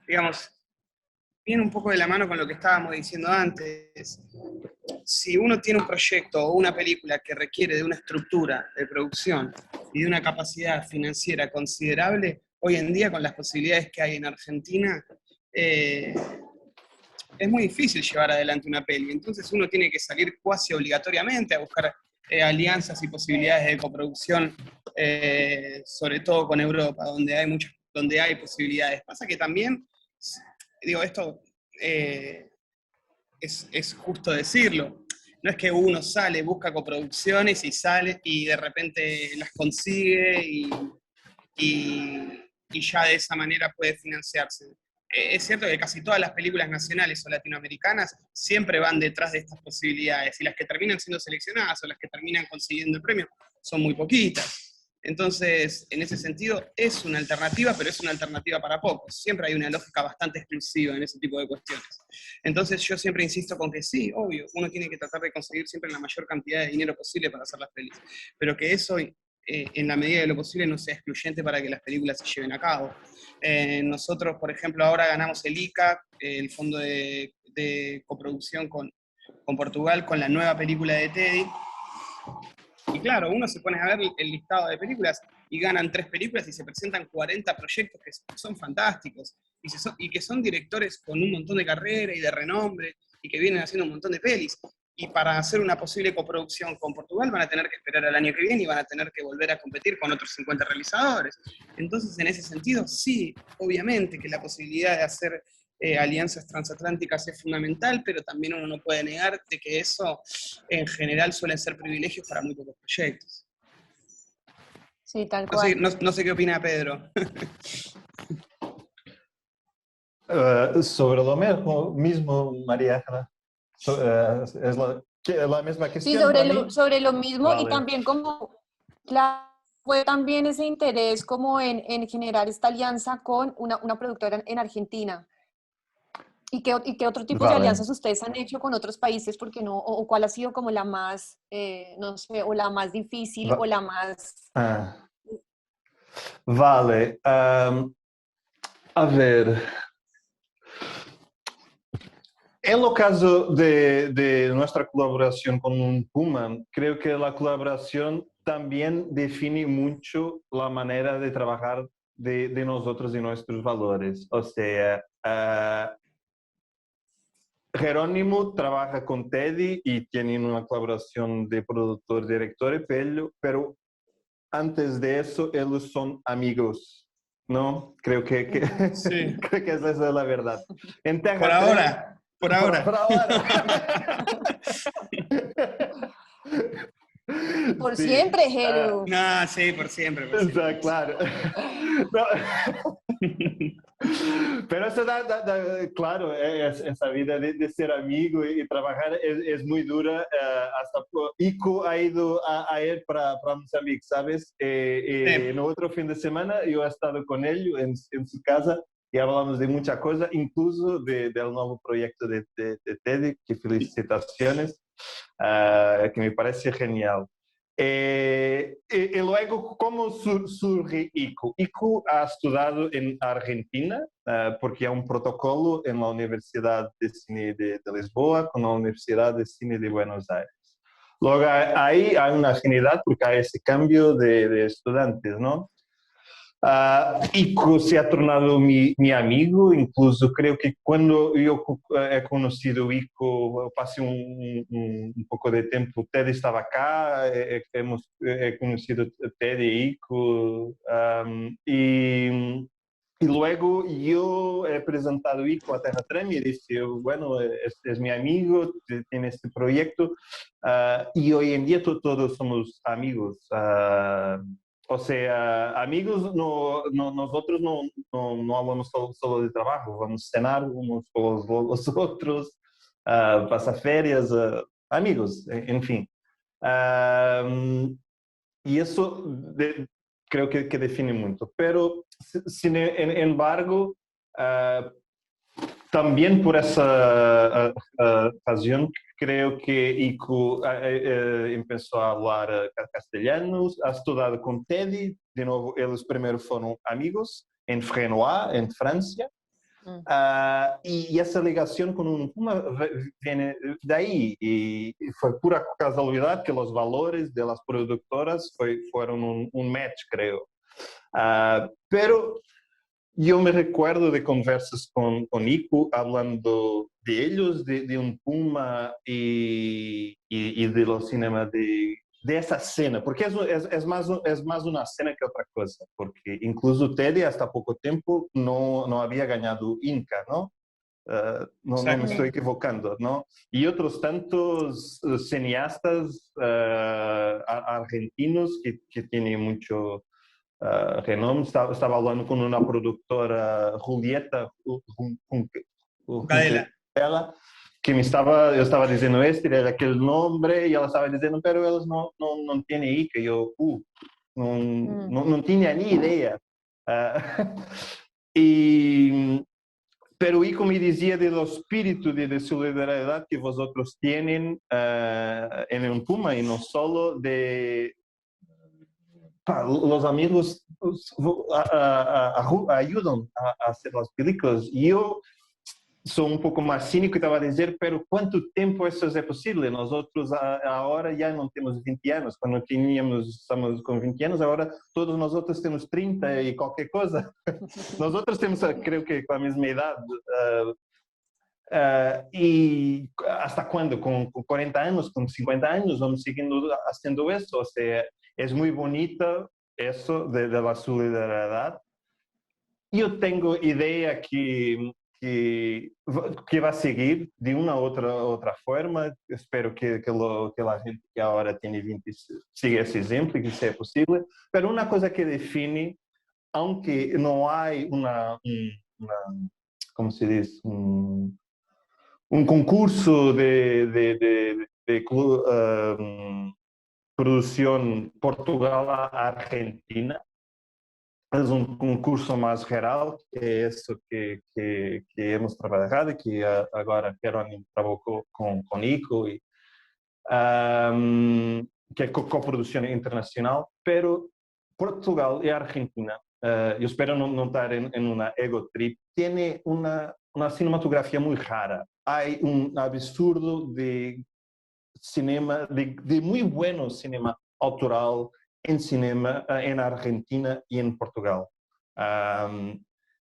digamos, viene un poco de la mano con lo que estábamos diciendo antes. Si uno tiene un proyecto o una película que requiere de una estructura de producción y de una capacidad financiera considerable, hoy en día con las posibilidades que hay en Argentina, es muy difícil llevar adelante una peli. Entonces uno tiene que salir cuasi obligatoriamente a buscar alianzas y posibilidades de coproducción, sobre todo con Europa, donde hay posibilidades. Pasa que también, digo, esto es justo decirlo. No es que uno sale, busca coproducciones y sale y de repente las consigue y ya de esa manera puede financiarse. Es cierto que casi todas las películas nacionales o latinoamericanas siempre van detrás de estas posibilidades, y las que terminan siendo seleccionadas o las que terminan consiguiendo el premio son muy poquitas. Entonces, en ese sentido, es una alternativa, pero es una alternativa para pocos. Siempre hay una lógica bastante exclusiva en ese tipo de cuestiones. Entonces, yo siempre insisto con que sí, obvio, uno tiene que tratar de conseguir siempre la mayor cantidad de dinero posible para hacer las pelis, pero que eso, en la medida de lo posible, no sea excluyente para que las películas se lleven a cabo. Nosotros, por ejemplo, ahora ganamos el ICA, el Fondo de Coproducción con Portugal, con la nueva película de Teddy. Y claro, uno se pone a ver el listado de películas y ganan 3 películas y se presentan 40 proyectos que son fantásticos y que son directores con un montón de carrera y de renombre y que vienen haciendo un montón de pelis. Y para hacer una posible coproducción con Portugal van a tener que esperar al año que viene y van a tener que volver a competir con otros 50 realizadores. Entonces, en ese sentido, sí, obviamente que la posibilidad de hacer alianzas transatlánticas es fundamental, pero también uno no puede negar de que eso en general suelen ser privilegios para muy pocos proyectos. Sí, tal cual. No sé qué opina Pedro. Sobre lo mismo, María Ángela. Es la misma cuestión. Sí, sobre lo mismo, vale. Y también como, claro, fue también ese interés como en generar esta alianza con una productora en Argentina. ¿Y qué otro tipo de alianzas ustedes han hecho con otros países? Porque no, o cuál ha sido como la más, no sé, o la más difícil o la más... Vale. A ver, en lo caso de nuestra colaboración con un Puma, creo que la colaboración también define mucho la manera de trabajar de nosotros y nuestros valores. O sea, Jerónimo trabaja con Teddy y tienen una colaboración de productor-director, pero antes de eso ellos son amigos, ¿no? Creo Sí, creo que esa es la verdad. En por Terra 3, ahora, por ahora. por ahora. Por Sí, siempre, Jero. No, sí, por siempre, por siempre. está claro. No. Pero eso claro, esa vida de ser amigo y trabajar es muy dura. Hasta Ico ha ido a ir para Moçambique, ¿sabes? Sí. En otro fin de semana yo he estado con él en su casa y hablamos de muchas cosas, incluso del nuevo proyecto de Teddy, que felicitaciones, que me parece genial. Y luego, ¿cómo surge ICO? ICO ha estudiado en Argentina, porque hay un protocolo en la Universidad de Cine de Lisboa con la Universidad de Cine de Buenos Aires. Luego ahí hay una afinidad porque hay ese cambio de estudiantes, ¿no? Ico se ha tornado mi amigo, incluso creo que cuando yo he conocido Ico, pasé un poco de tiempo, Ted estaba acá, he conocido Ted y Ico, y luego yo he presentado Ico a Terra Trem y dije, bueno, es mi amigo, tiene este proyecto, y hoy en día todos somos amigos. O sea, amigos, nosotros no hablamos solo de trabajo, vamos a cenar unos con los otros, pasar ferias, amigos, en fin. Um, y eso creo que define mucho. Pero, sin embargo, uh, también por esa ocasión, creo que Ico empezó a hablar castellano, ha estudiado con Teddy, de nuevo, ellos primero fueron amigos en Frenois, en Francia, y esa ligación con un Puma viene de ahí, y fue pura casualidad que los valores de las productoras fueron un match, creo. Pero yo me recuerdo de conversas con Ico hablando de ellos, de un Puma y de los cinemas de esa escena, porque es más una escena que otra cosa, porque incluso Teddy hasta poco tiempo no había ganado Inca, ¿no? No me Exacto. estoy equivocando, ¿no? Y otros tantos cineastas argentinos que tienen mucho renombre. Estaba hablando con una productora, Julieta Cadela. Junquera, que yo estaba diciendo era aquel nombre, y ella estaba diciendo, pero ellos no tienen I, que yo, no tenía ni idea. y Pero Ico me decía del espíritu de solidaridad que vosotros tienen en un Puma, y no solo los amigos ayudan a hacer las películas. Y yo soy un poco más cínico y te voy a decir, pero ¿cuánto tiempo eso es posible? Nosotros ahora ya no tenemos 20 años. Cuando estamos con 20 años, ahora todos nosotros tenemos 30 y cualquier cosa. Nosotros tenemos, creo que, la misma edad. ¿Y hasta cuándo? ¿Con 40 años, con 50 años vamos siguiendo haciendo eso? O sea, es muy bonito eso de la solidaridad. Yo tengo idea que va a seguir de una u otra forma. Espero que la gente que ahora tiene 20 siga ese ejemplo y que sea posible. Pero una cosa que define, aunque no hay ¿cómo se dice? Un concurso producción Portugal-Argentina. Es un concurso más general, que es eso que hemos trabajado, que ahora Jerónimo trabajó con ICO, que es coproducción internacional, pero Portugal y Argentina yo espero no estar en una ego trip, tiene una cinematografía muy rara. Hay un absurdo de cinema, de muy bueno cinema autoral en cinema en Argentina y en Portugal.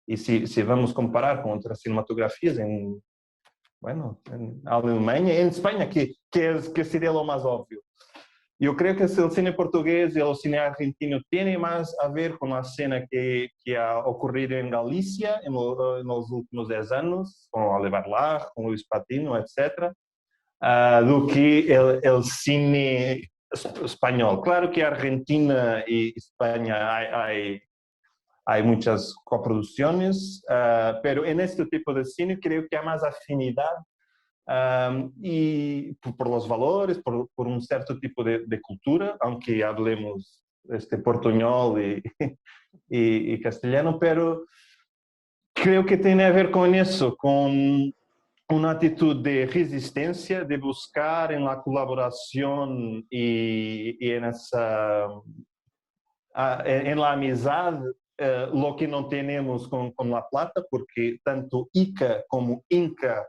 Y si vamos a comparar con otras cinematografías en Alemania, en España, que sería lo más obvio. Yo creo que el cine portugués y el cine argentino tiene más a ver con la escena que ha ocurrido en Galicia en los últimos 10 años, con Oliver Lach, con Luis Patino, etc., do que el cine español. Claro que Argentina y España hay muchas coproducciones, pero en este tipo de cine creo que hay más afinidad y por los valores, por un cierto tipo de cultura, aunque hablemos portuñol y castellano, pero creo que tiene a ver con eso, con una actitud de resistencia, de buscar en la colaboración y en la amistad lo que no tenemos con La Plata, porque tanto ICA como Inca,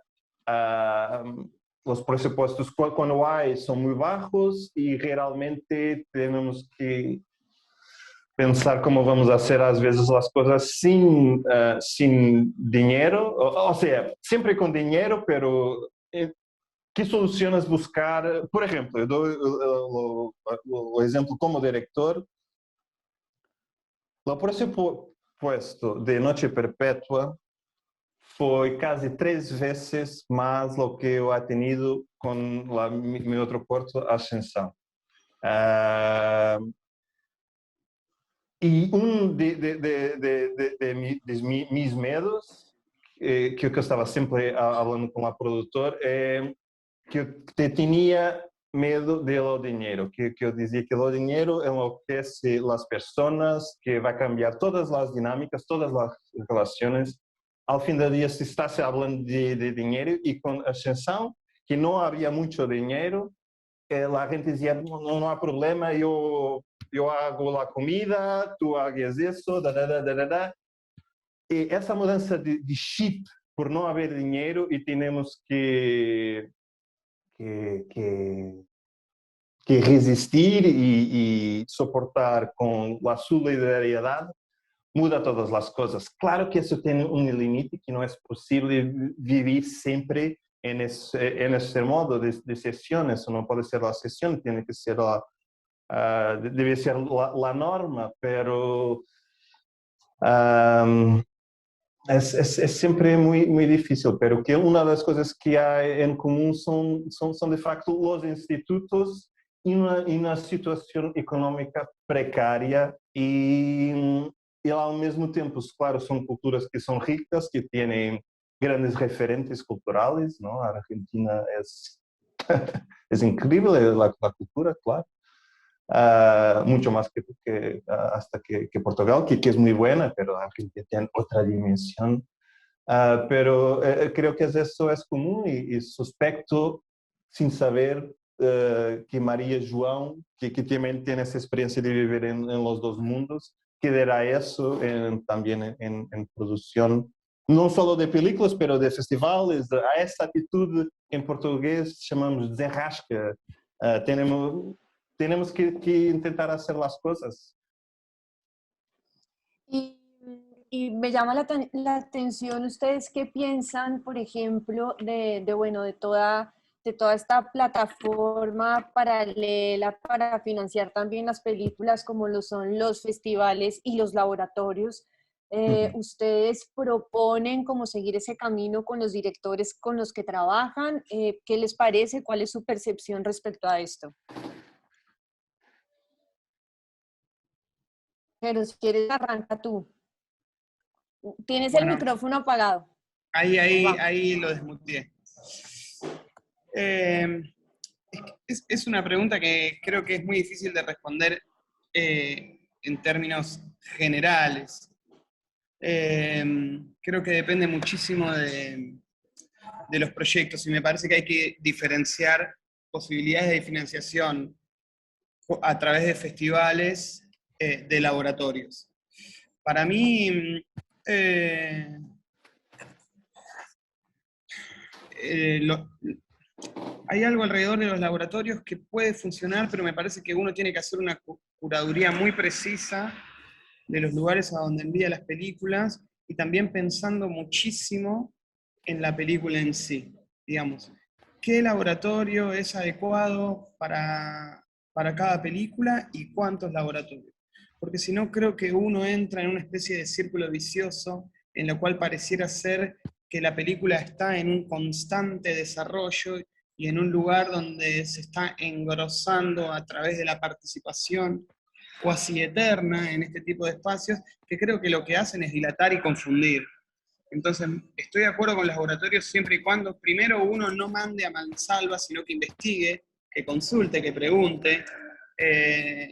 los presupuestos cuando hay son muy bajos y realmente tenemos que pensar cómo vamos a hacer a veces las cosas sin dinero, o sea, siempre con dinero, pero ¿qué soluciones buscar? Por ejemplo, yo doy el ejemplo como director. O presupuesto de Noche Perpetua foi casi 3 veces más lo que yo he tenido con mi otro corto, Ascensão. Y uno de mis miedos, que eu estava sempre hablando com a produtor, que eu tenía medo de lo dinero, que yo decía que lo dinero enloquece las personas, que va a cambiar todas las dinámicas, todas las relaciones. Al fin del día se está hablando de dinero y con Ascensão, que no había mucho dinero, la gente decía, no hay problema, yo hago la comida, tú hagas eso, Y esa mudanza de chip por no haber dinero y tenemos que resistir y soportar con la solidaridad, muda todas las cosas. Claro que eso tiene un límite, que no es posible vivir siempre en ese modo de sesión. Eso no puede ser la sesión, tiene que ser debe ser la norma, pero es siempre muy difícil, pero que una de las cosas que hay en común son de facto los institutos y una situación económica precaria y al mismo tiempo, claro, son culturas que son ricas, que tienen grandes referentes culturales, ¿no? Argentina es, es increíble la cultura, claro. Mucho más hasta que Portugal, que es muy buena, pero Argentina tiene otra dimensión. Pero creo que eso es común y suspecto, sin saber, que María João, que también tiene esa experiencia de vivir en los dos mundos, que dará eso también en producción, no solo de películas, pero de festivales, a esa actitud en portugués llamamos desenrasca. Tenemos que intentar hacer las cosas. Y me llama la atención, ¿ustedes qué piensan, por ejemplo, de toda esta plataforma paralela para financiar también las películas, como lo son los festivales y los laboratorios? ¿Ustedes proponen cómo seguir ese camino con los directores con los que trabajan? ¿Qué les parece? ¿Cuál es su percepción respecto a esto? Pero si quieres, arranca tú. Tienes el micrófono apagado. Ahí lo desmuteé. Es una pregunta que creo que es muy difícil de responder en términos generales. Creo que depende muchísimo de los proyectos y me parece que hay que diferenciar posibilidades de financiación a través de festivales de laboratorios. Para mí, hay algo alrededor de los laboratorios que puede funcionar, pero me parece que uno tiene que hacer una curaduría muy precisa de los lugares a donde envía las películas y también pensando muchísimo en la película en sí, digamos. ¿Qué laboratorio es adecuado para cada película y cuántos laboratorios? Porque si no, creo que uno entra en una especie de círculo vicioso en lo cual pareciera ser que la película está en un constante desarrollo y en un lugar donde se está engrosando a través de la participación cuasi eterna en este tipo de espacios, que creo que lo que hacen es dilatar y confundir. Entonces, estoy de acuerdo con los laboratorios siempre y cuando primero uno no mande a mansalva, sino que investigue, que consulte, que pregunte,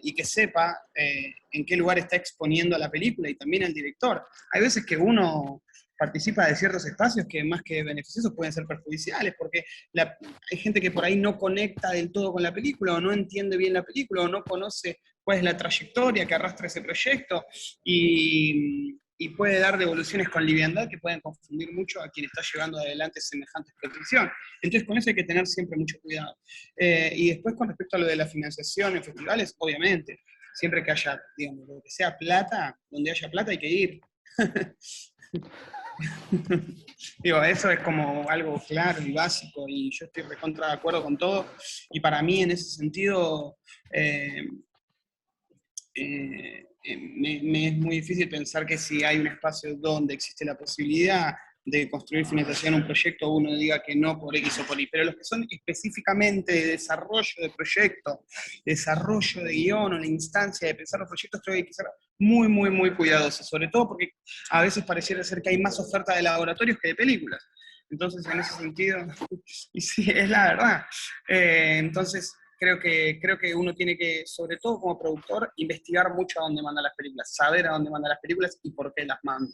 y que sepa en qué lugar está exponiendo la película y también el director. Hay veces que uno participa de ciertos espacios que más que beneficiosos pueden ser perjudiciales, porque hay gente que por ahí no conecta del todo con la película, o no entiende bien la película, o no conoce cuál es la trayectoria que arrastra ese proyecto, y puede dar devoluciones con liviandad que pueden confundir mucho a quien está llevando adelante semejante protección. Entonces con eso hay que tener siempre mucho cuidado. Y después con respecto a lo de la financiación en festivales, obviamente, siempre que haya, digamos, lo que sea plata, donde haya plata hay que ir. Digo, eso es como algo claro y básico, y yo estoy recontra de acuerdo con todo, y para mí en ese sentido me es muy difícil pensar que si hay un espacio donde existe la posibilidad de construir financiación a un proyecto, uno diga que no por X o por Y, pero los que son específicamente de desarrollo de proyecto, desarrollo de guión o la instancia de pensar los proyectos, creo que hay que ser muy, muy, muy cuidadosos, sobre todo porque a veces pareciera ser que hay más oferta de laboratorios que de películas. Entonces, en ese sentido, y sí, es la verdad. Entonces, creo que uno tiene que, sobre todo como productor, investigar mucho a dónde manda las películas, saber a dónde manda las películas y por qué las manda.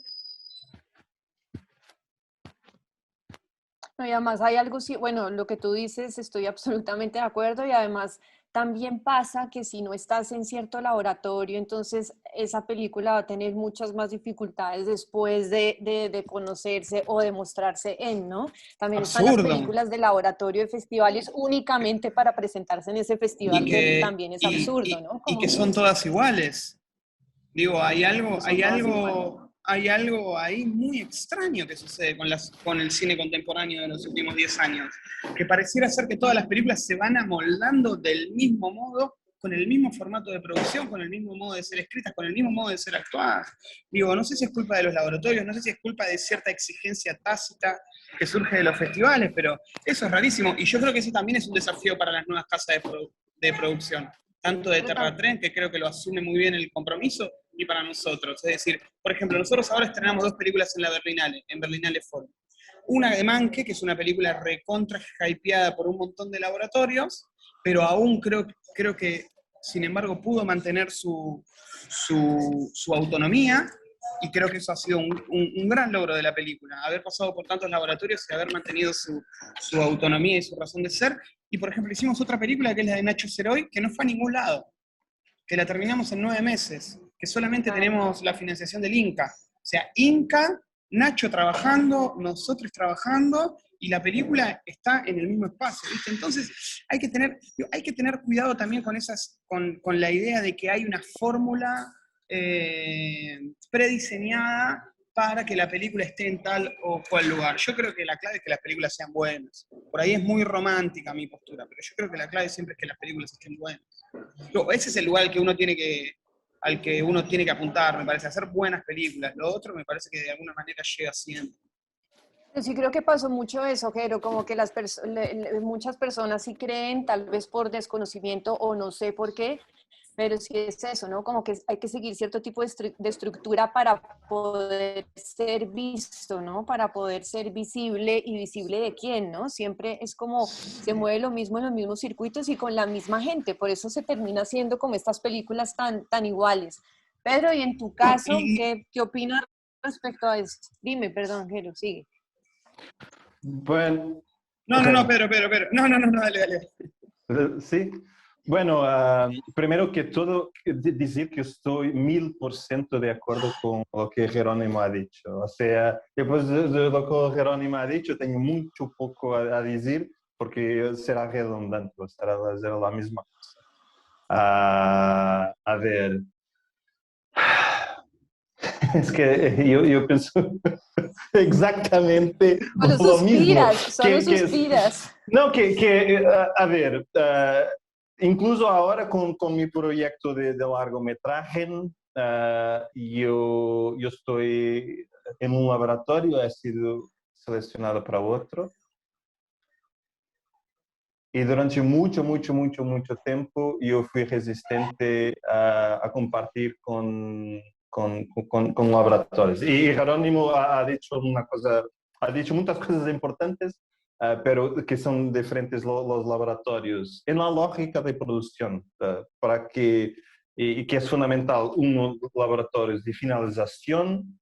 No, y además hay algo, sí, bueno, lo que tú dices, estoy absolutamente de acuerdo y además también pasa que si no estás en cierto laboratorio, entonces esa película va a tener muchas más dificultades después de conocerse o de mostrarse en, ¿no? También están las Absurdo. películas de laboratorio de festivales únicamente para presentarse en ese Y festival, que que, también es y, absurdo, y, ¿no? y que Como son todas iguales. Digo, que son todas iguales. hay algo ahí muy extraño que sucede con el cine contemporáneo de los últimos 10 años, que pareciera ser que todas las películas se van amoldando del mismo modo, con el mismo formato de producción, con el mismo modo de ser escritas, con el mismo modo de ser actuadas. Digo, no sé si es culpa de los laboratorios, no sé si es culpa de cierta exigencia tácita que surge de los festivales, pero eso es rarísimo, y yo creo que ese también es un desafío para las nuevas casas de producción, tanto de Pero Terratrén, que creo que lo asume muy bien el compromiso, y para nosotros. Es decir, por ejemplo, nosotros ahora estrenamos 2 películas en la Berlinale, en Berlinale Forum. Una de Manque, que es una película recontra hypeada por un montón de laboratorios, pero aún creo que, sin embargo, pudo mantener su autonomía, y creo que eso ha sido un gran logro de la película, haber pasado por tantos laboratorios y haber mantenido su autonomía y su razón de ser. Y, por ejemplo, hicimos otra película que es la de Nacho Ceroy, que no fue a ningún lado, que la terminamos en 9 meses, que solamente claro. tenemos la financiación del Inca. O sea, Inca, Nacho trabajando, nosotros trabajando, y la película está en el mismo espacio, ¿viste? Entonces hay que tener cuidado también con la idea de que hay una fórmula prediseñada para que la película esté en tal o cual lugar. Yo creo que la clave es que las películas sean buenas. Por ahí es muy romántica mi postura, pero yo creo que la clave siempre es que las películas estén buenas. Ese es el lugar al que uno tiene que apuntar, me parece, hacer buenas películas. Lo otro me parece que de alguna manera llega siempre. Yo sí creo que pasó mucho eso, Jero, como que muchas personas sí creen, tal vez por desconocimiento o no sé por qué, pero sí es eso, ¿no? Como que hay que seguir cierto tipo de estructura para poder ser visto, ¿no? Para poder ser visible y visible de quién, ¿no? Siempre es como se mueve lo mismo en los mismos circuitos y con la misma gente, por eso se termina haciendo como estas películas tan iguales. Pedro, y en tu No, caso, ¿qué opinas respecto a esto? Dime, perdón, Jero, sigue. Bueno, no, Pedro. No, dale. sí. Bueno, primero que todo, decir que estoy 1000% de acuerdo con lo que Jerónimo ha dicho. O sea, después de lo que Jerónimo ha dicho, tengo mucho poco a decir porque será redundante, será hacer la misma cosa. A ver, es que yo pienso exactamente Solo lo mismo. suspiras, solo suspiras. No, a ver, incluso ahora con mi proyecto de largometraje, yo estoy en un laboratorio, he sido seleccionado para otro, y durante mucho tiempo yo fui resistente a compartir con laboratorios. Y Jerónimo ha dicho una cosa, ha dicho muchas cosas importantes, pero que son diferentes los laboratorios. En la lógica de producción, para que, y que es fundamental, unos laboratorios de finalización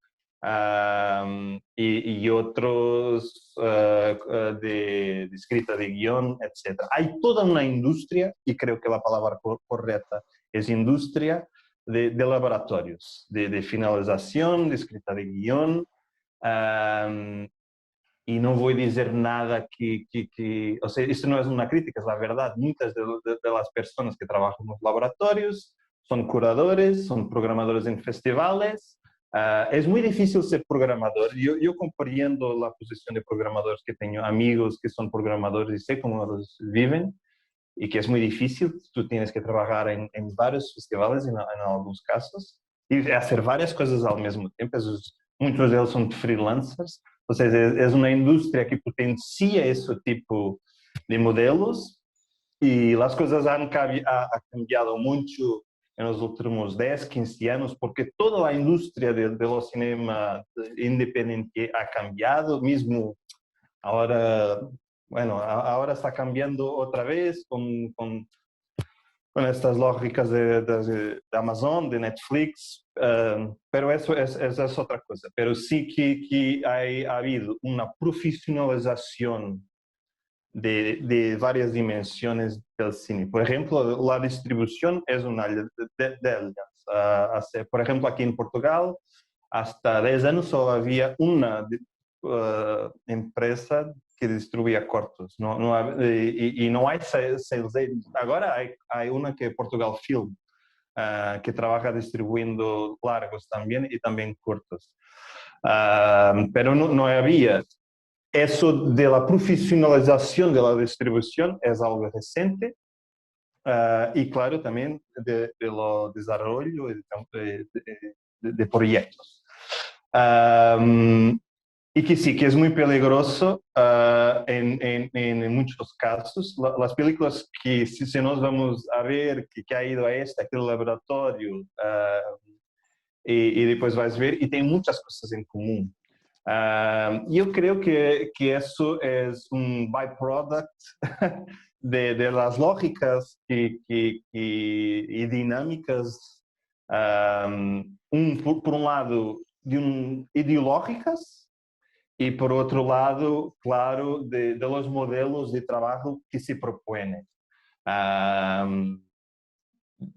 y otros de escrita de guión, etc. Hay toda una industria, y creo que la palabra correcta es industria, de laboratorios, de finalización, de escrita de guión, y no voy a decir nada o sea, esto no es una crítica, es la verdad. Muchas de las personas que trabajan en los laboratorios son curadores, son programadores en festivales. Es muy difícil ser programador. Yo comprendo la posición de programadores, que tengo amigos que son programadores y sé cómo los viven, y que es muy difícil. Tú tienes que trabajar en varios festivales en algunos casos y hacer varias cosas al mismo tiempo. Muchos de ellos son freelancers. Entonces, es una industria que potencia ese tipo de modelos, y las cosas han cambiado mucho en los últimos 10, 15 años, porque toda la industria de los cinema independiente ha cambiado, mismo ahora, bueno, ahora está cambiando otra vez con estas lógicas de Amazon, de Netflix, pero eso es otra cosa. Pero sí que ha habido una profesionalización de varias dimensiones del cine. Por ejemplo, la distribución es una de ellas. Por ejemplo, aquí en Portugal, hasta 10 años solo había una empresa que distribuía cortos. Y no hay sales agents. Ahora hay una que es Portugal Film, que trabaja distribuyendo largos también y también cortos. Pero no había. Eso de la profesionalización de la distribución es algo reciente, y claro también de lo desarrollo de proyectos. Y que sí, que es muy peligroso en muchos casos. Las películas que si nos vamos a ver que ha ido a aquel laboratorio, y después vas a ver, y tem muchas cosas en común. Yo creo que eso es un byproduct de las lógicas y dinámicas, por un lado, ideológicas, y por otro lado, claro, de los modelos de trabajo que se proponen.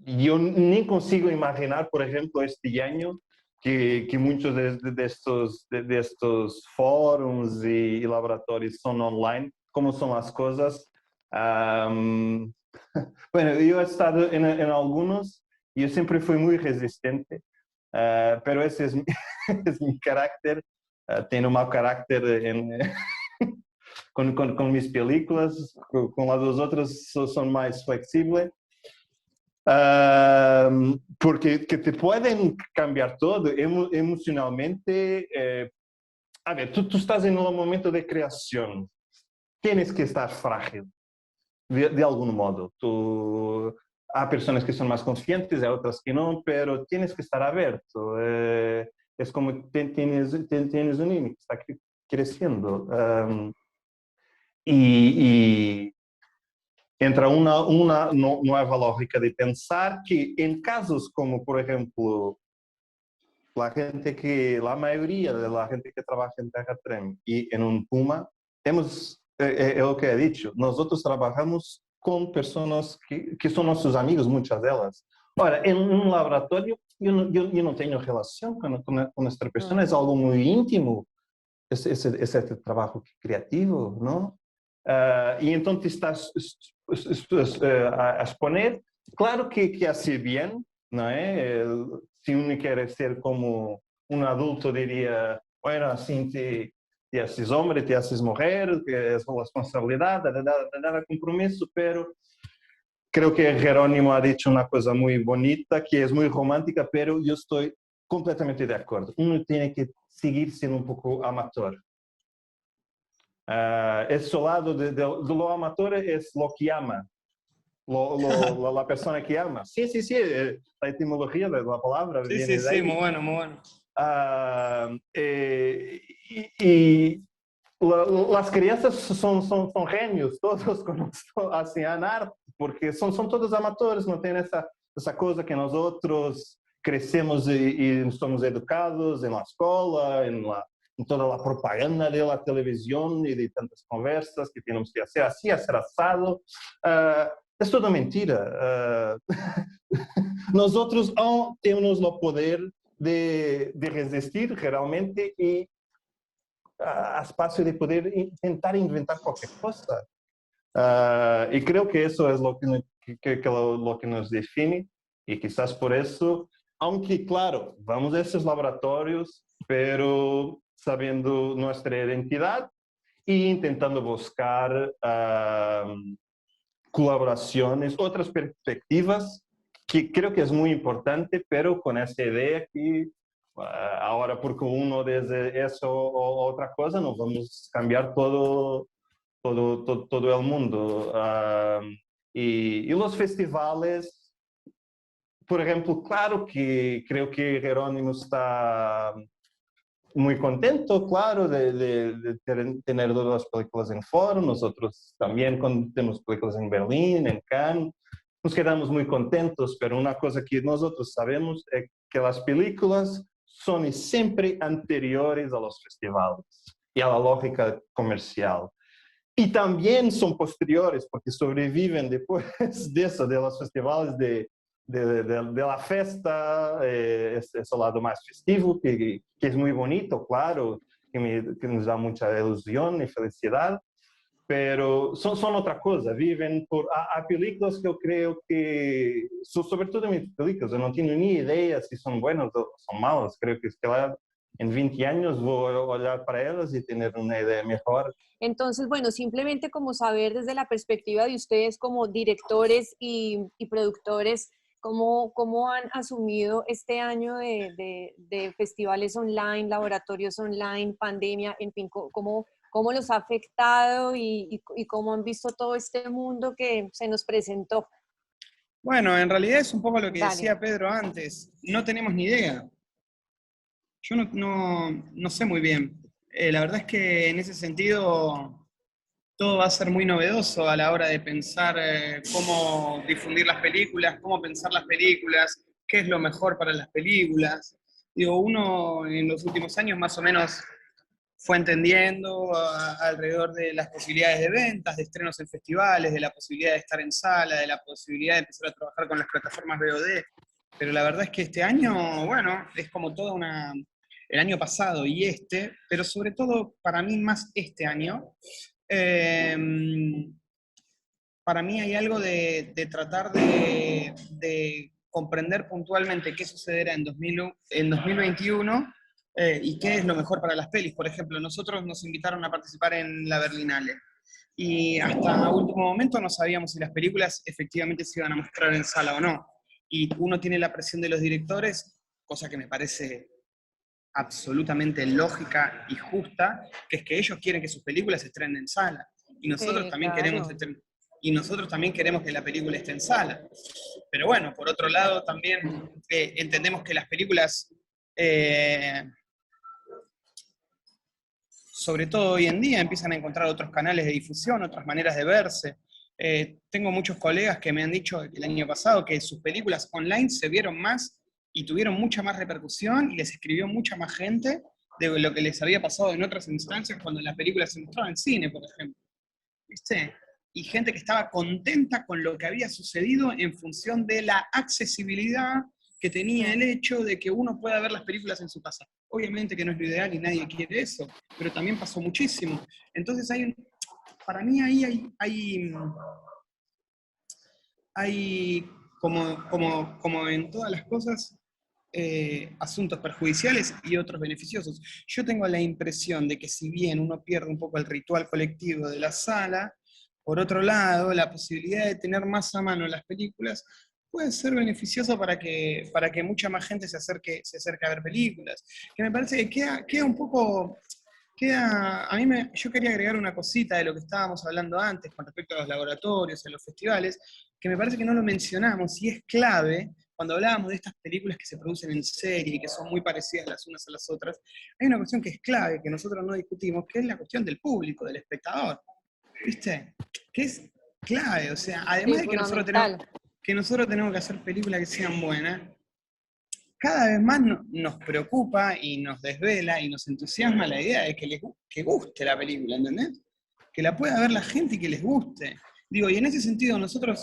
Yo ni consigo imaginar, por ejemplo, este año que muchos de estos fóruns y laboratorios son online, cómo son las cosas. Bueno, yo he estado en algunos y yo siempre fui muy resistente, pero ese es es mi carácter. Tengo un mal carácter con mis películas, con las dos otras son más flexibles. Porque que te pueden cambiar todo emocionalmente. A ver, tú estás en un momento de creación, tienes que estar frágil, de algún modo. Hay personas que son más conscientes, hay otras que no, pero tienes que estar abierto. Es como tienes un niño que está creciendo. Y entra una nueva lógica de pensar que en casos como, por ejemplo, la mayoría de la gente que trabaja en Terratrem y en un Puma, es lo que he dicho, nosotros trabajamos con personas que son nuestros amigos, muchas de ellas. Ahora, en un laboratorio, yo no tengo relación con esta persona, es algo muy íntimo, ese trabajo creativo, ¿no? Y entonces estás a exponer, claro que hace bien, ¿no es? Si uno quiere ser como un adulto, diría, bueno, así te haces hombre, te haces mujer, que es responsabilidad, compromiso, pero creo que Jerónimo ha dicho una cosa muy bonita, que es muy romántica, pero yo estoy completamente de acuerdo. Uno tiene que seguir siendo un poco amateur. Ese lado de lo amateur es lo que ama, la persona que ama. Sí, la etimología de la palabra Sí, viene sí, de sí, ahí. muy bueno, muy bueno. Y las crianças son genios, todos cuando hacen arte, porque son todos amateurs, no tienen esa cosa que nosotros crecemos y somos educados en la escuela, en toda la propaganda de la televisión y de tantas conversas que tenemos que hacer así, hacer asado. Es toda mentira. Nosotros aún tenemos el poder de resistir realmente y espacio de poder tentar inventar cualquier cosa. Y creo que eso es lo que nos define y quizás por eso, aunque claro, vamos a esos laboratorios, pero sabiendo nuestra identidad e intentando buscar colaboraciones, otras perspectivas, que creo que es muy importante, pero con esa idea que ahora porque uno desde eso o otra cosa, no vamos a cambiar todo el mundo. Y los festivales, por ejemplo, claro que creo que Jerónimo está muy contento, claro, de tener todas las películas en foro. Nosotros también tenemos películas en Berlín, en Cannes. Nos quedamos muy contentos, pero una cosa que nosotros sabemos es que las películas son siempre anteriores a los festivales y a la lógica comercial. Y también son posteriores, porque sobreviven después de eso, de los festivales, de la fiesta, ese lado más festivo, que es muy bonito, claro, que nos da mucha ilusión y felicidad, pero son otra cosa, viven por... Hay películas que yo creo que, sobre todo mis películas, yo no tengo ni idea si son buenas o son malas, creo que en 20 años voy a olhar para ellas y tener una idea mejor. Entonces, bueno, simplemente como saber desde la perspectiva de ustedes como directores y productores, cómo han asumido este año de festivales online, laboratorios online, pandemia, en fin, cómo los ha afectado y cómo han visto todo este mundo que se nos presentó. Bueno, en realidad es un poco lo que Dale. decía Pedro antes. No tenemos ni idea. Yo no sé muy bien. La verdad es que en ese sentido todo va a ser muy novedoso a la hora de pensar cómo difundir las películas, cómo pensar las películas, qué es lo mejor para las películas. Digo, uno en los últimos años más o menos fue entendiendo alrededor de las posibilidades de ventas, de estrenos en festivales, de la posibilidad de estar en sala, de la posibilidad de empezar a trabajar con las plataformas VOD. Pero la verdad es que este año, bueno, es como el año pasado y pero sobre todo para mí más este año, para mí hay algo de tratar de comprender puntualmente qué sucederá en 2021 y qué es lo mejor para las pelis. Por ejemplo, nosotros nos invitaron a participar en la Berlinale y hasta último momento no sabíamos si las películas efectivamente se iban a mostrar en sala o no. Y uno tiene la presión de los directores, cosa que me parece absolutamente lógica y justa, que es que ellos quieren que sus películas se estrenen en sala. Y nosotros también Claro. queremos que la película esté en sala. Pero bueno, por otro lado también entendemos que las películas, sobre todo hoy en día, empiezan a encontrar otros canales de difusión, otras maneras de verse. Tengo muchos colegas que me han dicho el año pasado que sus películas online se vieron más y tuvieron mucha más repercusión y les escribió mucha más gente de lo que les había pasado en otras instancias cuando la película se mostraba en cine, por ejemplo. ¿Viste? y gente que estaba contenta con lo que había sucedido en función de la accesibilidad que tenía el hecho de que uno pueda ver las películas en su casa. Obviamente que no es lo ideal y nadie quiere eso, pero también pasó muchísimo. Entonces para mí ahí hay como en todas las cosas, asuntos perjudiciales y otros beneficiosos. Yo tengo la impresión de que si bien uno pierde un poco el ritual colectivo de la sala, por otro lado, la posibilidad de tener más a mano las películas puede ser beneficioso para que mucha más gente se acerque a ver películas. Que me parece que queda un poco... yo quería agregar una cosita de lo que estábamos hablando antes con respecto a los laboratorios, a los festivales, que me parece que no lo mencionamos y es clave cuando hablábamos de estas películas que se producen en serie y que son muy parecidas las unas a las otras. Hay una cuestión que es clave, que nosotros no discutimos, que es la cuestión del público, del espectador. ¿Viste? Que es clave, o sea, además de que nosotros tenemos que hacer películas que sean buenas, cada vez más nos preocupa y nos desvela y nos entusiasma la idea de que guste la película, ¿entendés? Que la pueda ver la gente y que les guste. Digo, y en ese sentido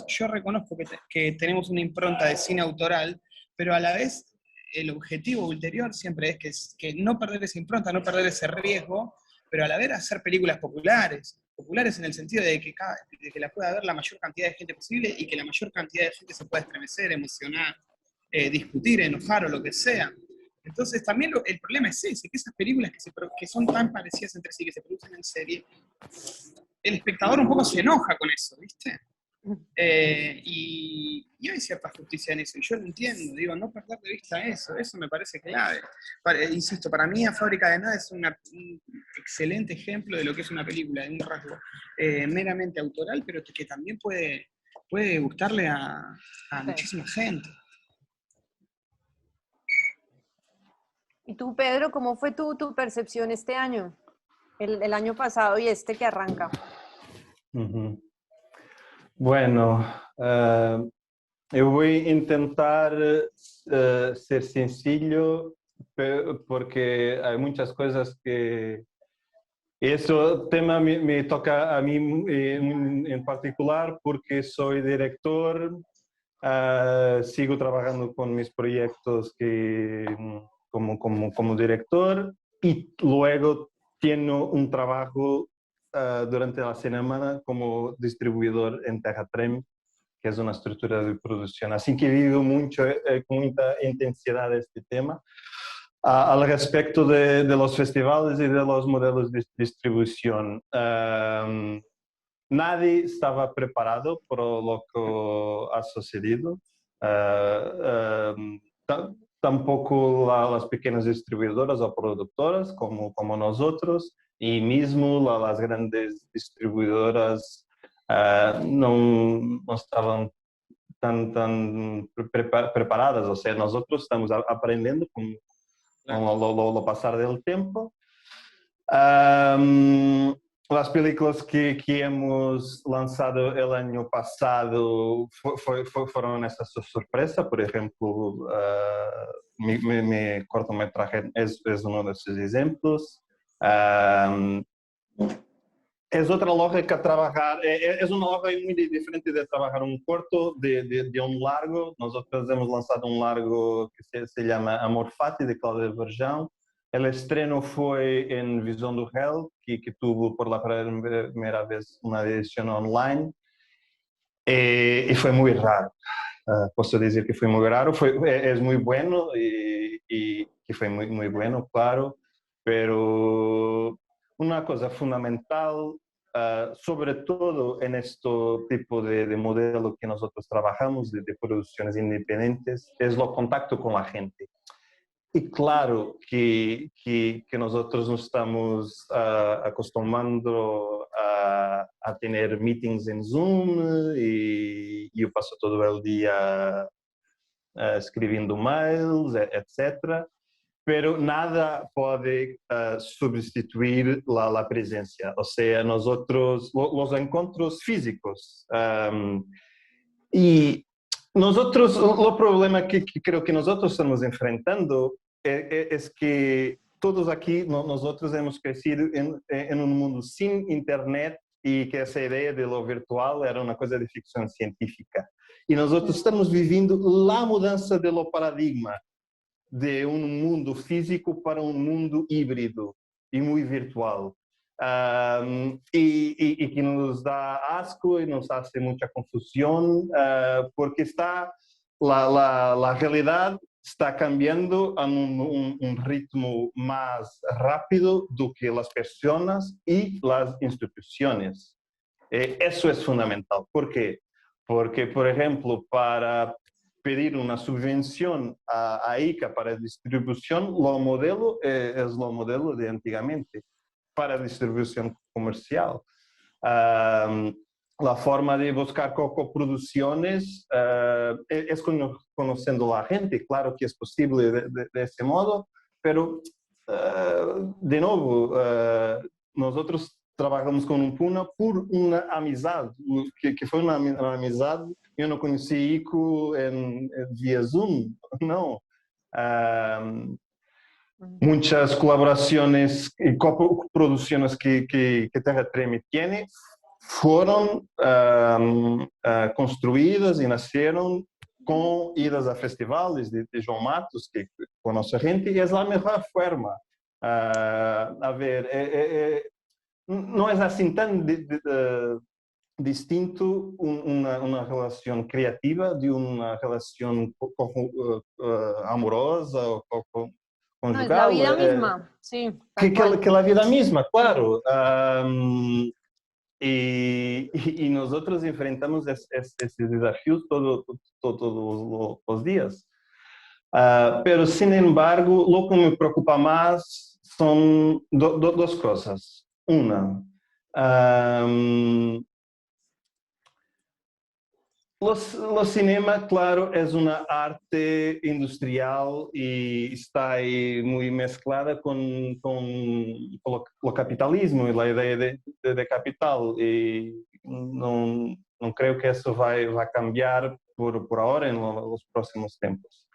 yo reconozco que tenemos una impronta de cine autoral, pero a la vez el objetivo ulterior siempre es que no perder esa impronta, no perder ese riesgo, pero a la vez hacer películas populares en el sentido de que la pueda ver la mayor cantidad de gente posible y que la mayor cantidad de gente se pueda estremecer, emocionar, discutir, enojar o lo que sea. Entonces también el problema es ese, que esas películas que son tan parecidas entre sí, que se producen en serie, el espectador un poco se enoja con eso, ¿viste? Y hay cierta justicia en eso, y yo lo entiendo, digo, no perder de vista eso me parece clave. Insisto, para mí A Fábrica de Nada es un excelente ejemplo de lo que es una película, de un rasgo meramente autoral, pero que también puede gustarle a muchísima gente. ¿Y tú, Pedro, cómo fue tu percepción este año? El año pasado y este que arranca. Bueno, eu vou tentar ser sencillo porque há muitas coisas que esse tema me toca a mim em particular porque sou diretor, sigo trabalhando com meus projetos como director y luego tengo un trabajo durante la semana como distribuidor en Terratrem, que es una estructura de producción. Así que vivo mucho, con mucha intensidad este tema. Al respecto de los festivales y de los modelos de distribución, nadie estaba preparado por lo que ha sucedido. Tampoco las pequeñas distribuidoras o productoras como nosotros, y mismo las grandes distribuidoras no estaban tan preparadas. O sea, nosotros estamos aprendiendo con lo pasar del tiempo. Las películas que hemos lanzado el año pasado fueron esa sorpresa. Por ejemplo, mi cortometraje es uno de esos ejemplos. Es otra lógica trabajar, es una lógica muy diferente de trabajar un corto de un largo. Nosotros hemos lanzado un largo que se llama Amor Fati, de Cláudia Verjão. El estreno fue en Visão do Réu, que tuvo por la primera vez una edición online, y fue muy raro. Posso decir que fue muy raro, es muy bueno y que fue muy bueno, claro, pero una cosa fundamental, sobre todo en este tipo de modelo que nosotros trabajamos, de producciones independientes, es el contacto con la gente. Y claro que nosotros nos estamos acostumbrando a tener meetings en Zoom y yo paso todo el día escribiendo mails, etc. Pero nada puede sustituir la presencia. O sea, nosotros, los encuentros físicos. Y nosotros, el problema que creo que nosotros estamos enfrentando es que todos aquí, nosotros hemos crecido en un mundo sin internet y que esa idea de lo virtual era una cosa de ficción científica. Y nosotros estamos viviendo la mudanza de lo paradigma de un mundo físico para un mundo híbrido y muy virtual. Y que nos da asco y nos hace mucha confusión, porque la realidad está cambiando a un ritmo más rápido do que las personas y las instituciones. Eso es fundamental. ¿Por qué? Porque, por ejemplo, para pedir una subvención a ICA para distribución, lo modelo es lo modelo de antiguamente, para distribución comercial. La forma de buscar coproducciones es conociendo a la gente, claro que es posible de ese modo, pero de nuevo, nosotros trabajamos con un Puna por una amizad, que foi uma amizade. Eu não conheci Ico via Zoom, não. Muchas colaboraciones y coproducciones que Terra Treme tiene fueron construidas y nacieron con idas a festivales de João Matos, que conoce gente, y es la mejor forma. A ver, no es así tan distinto una relación creativa de una relación amorosa o No, es la conjugal. vida misma, sí. Que la vida misma, claro. Y nosotros enfrentamos esses desafios todos los días. Pero, sin embargo, lo que me preocupa más son dos cosas. Una, lo cinema, claro, es una arte industrial y está ahí muy mezclada con lo capitalismo y la idea de capital. Y no creo que eso va a cambiar por ahora en los próximos tiempos.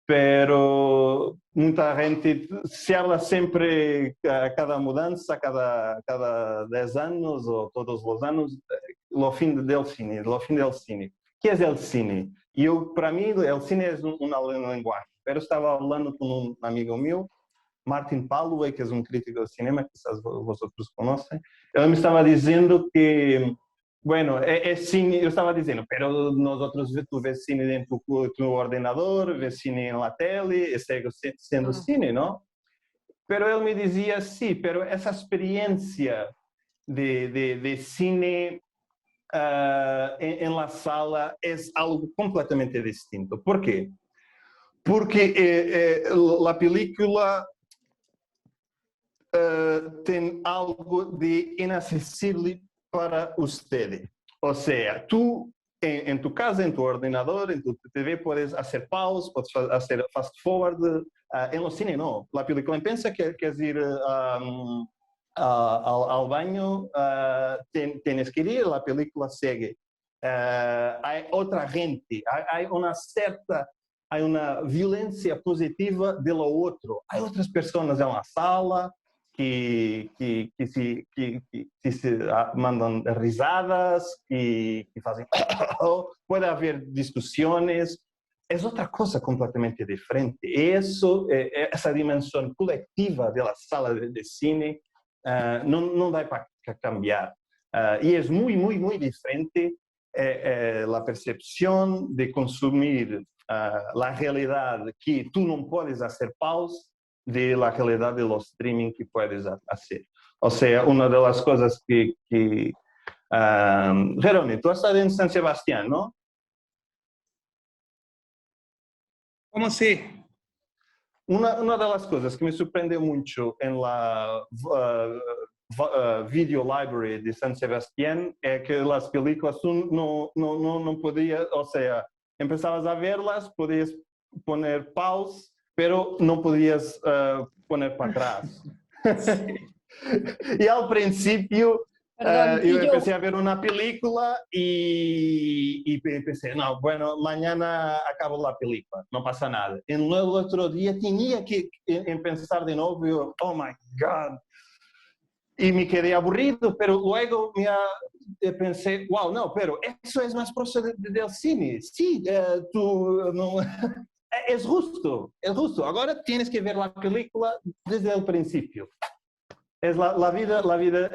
Pero mucha gente se habla siempre a cada mudanza, cada 10 años o todos los años, lo fin del cine, lo fin del cine. ¿Qué es el cine? Para mí, el cine es una lenguaje. Pero estaba hablando con un amigo mío, Martin Paluay, que es un crítico de cinema, quizás vosotros conocen. Él me estaba diciendo que, bueno, es cine, yo estaba diciendo, pero nosotros tú ves cine en tu ordenador, ves cine en la tele, sigue siendo cine, ¿no? Pero él me decía, sí, pero esa experiencia de cine en la sala es algo completamente distinto. ¿Por qué? Porque la película tem algo de inacessível para você. Ou seja, tu em tu casa, em tu ordenador, em tu TV, podes fazer pause, podes fazer fast forward. Em lo cine, não. A película pensa que queres ir ao banho, tens que ir, a película segue. Há outra gente, há uma violência positiva do outro. Há outras pessoas na sala que se mandam risadas, que fazem... Pode haver discussões. É outra coisa completamente diferente. Essa dimensão coletiva da sala de cine não dá para cambiar. E é muito diferente a percepção de consumir a realidade que tu não podes fazer pause de la realidad de los streaming que puedes hacer. O sea, una de las cosas que Jerónimo, tú has estado en San Sebastián, ¿no? ¿Cómo sí? Una de las cosas que me sorprendió mucho en la video library de San Sebastián es que las películas tú no podías, o sea, empezabas a verlas, podías poner pause, pero no podías poner para atrás. Y al principio yo empecé a ver una película y pensé, no, bueno, mañana acabo la película, no pasa nada. Y luego el otro día tenía que pensar de nuevo, oh my God, y me quedé aburrido, pero luego pensé, wow, no, pero eso es más próximo del cine. Sí, tú no, es justo, es justo. Ahora tienes que ver la película desde el principio. Es la vida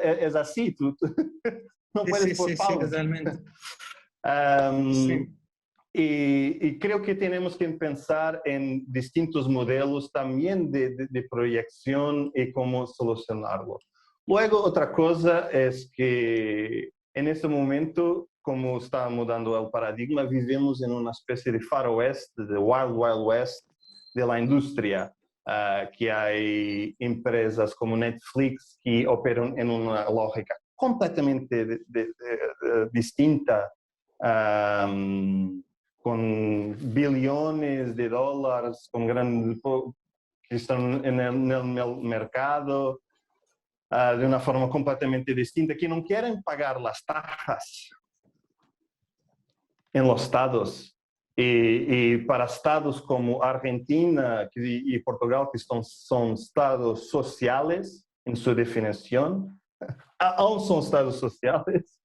es así, tú no Sí, puedes sí, sí, sí, forzarlo. totalmente. Um, Sí. y creo que tenemos que pensar en distintos modelos también de proyección y cómo solucionarlo. Luego, otra cosa es que en este momento, como está mudando el paradigma, vivimos en una especie de far west, de wild, wild west de la industria, que hay empresas como Netflix que operan en una lógica completamente distinta, con billones de dólares, que están en el mercado, de una forma completamente distinta, que no quieren pagar las tajas en los estados. Y para estados como Argentina y Portugal, que son estados sociales en su definición, aún son estados sociales,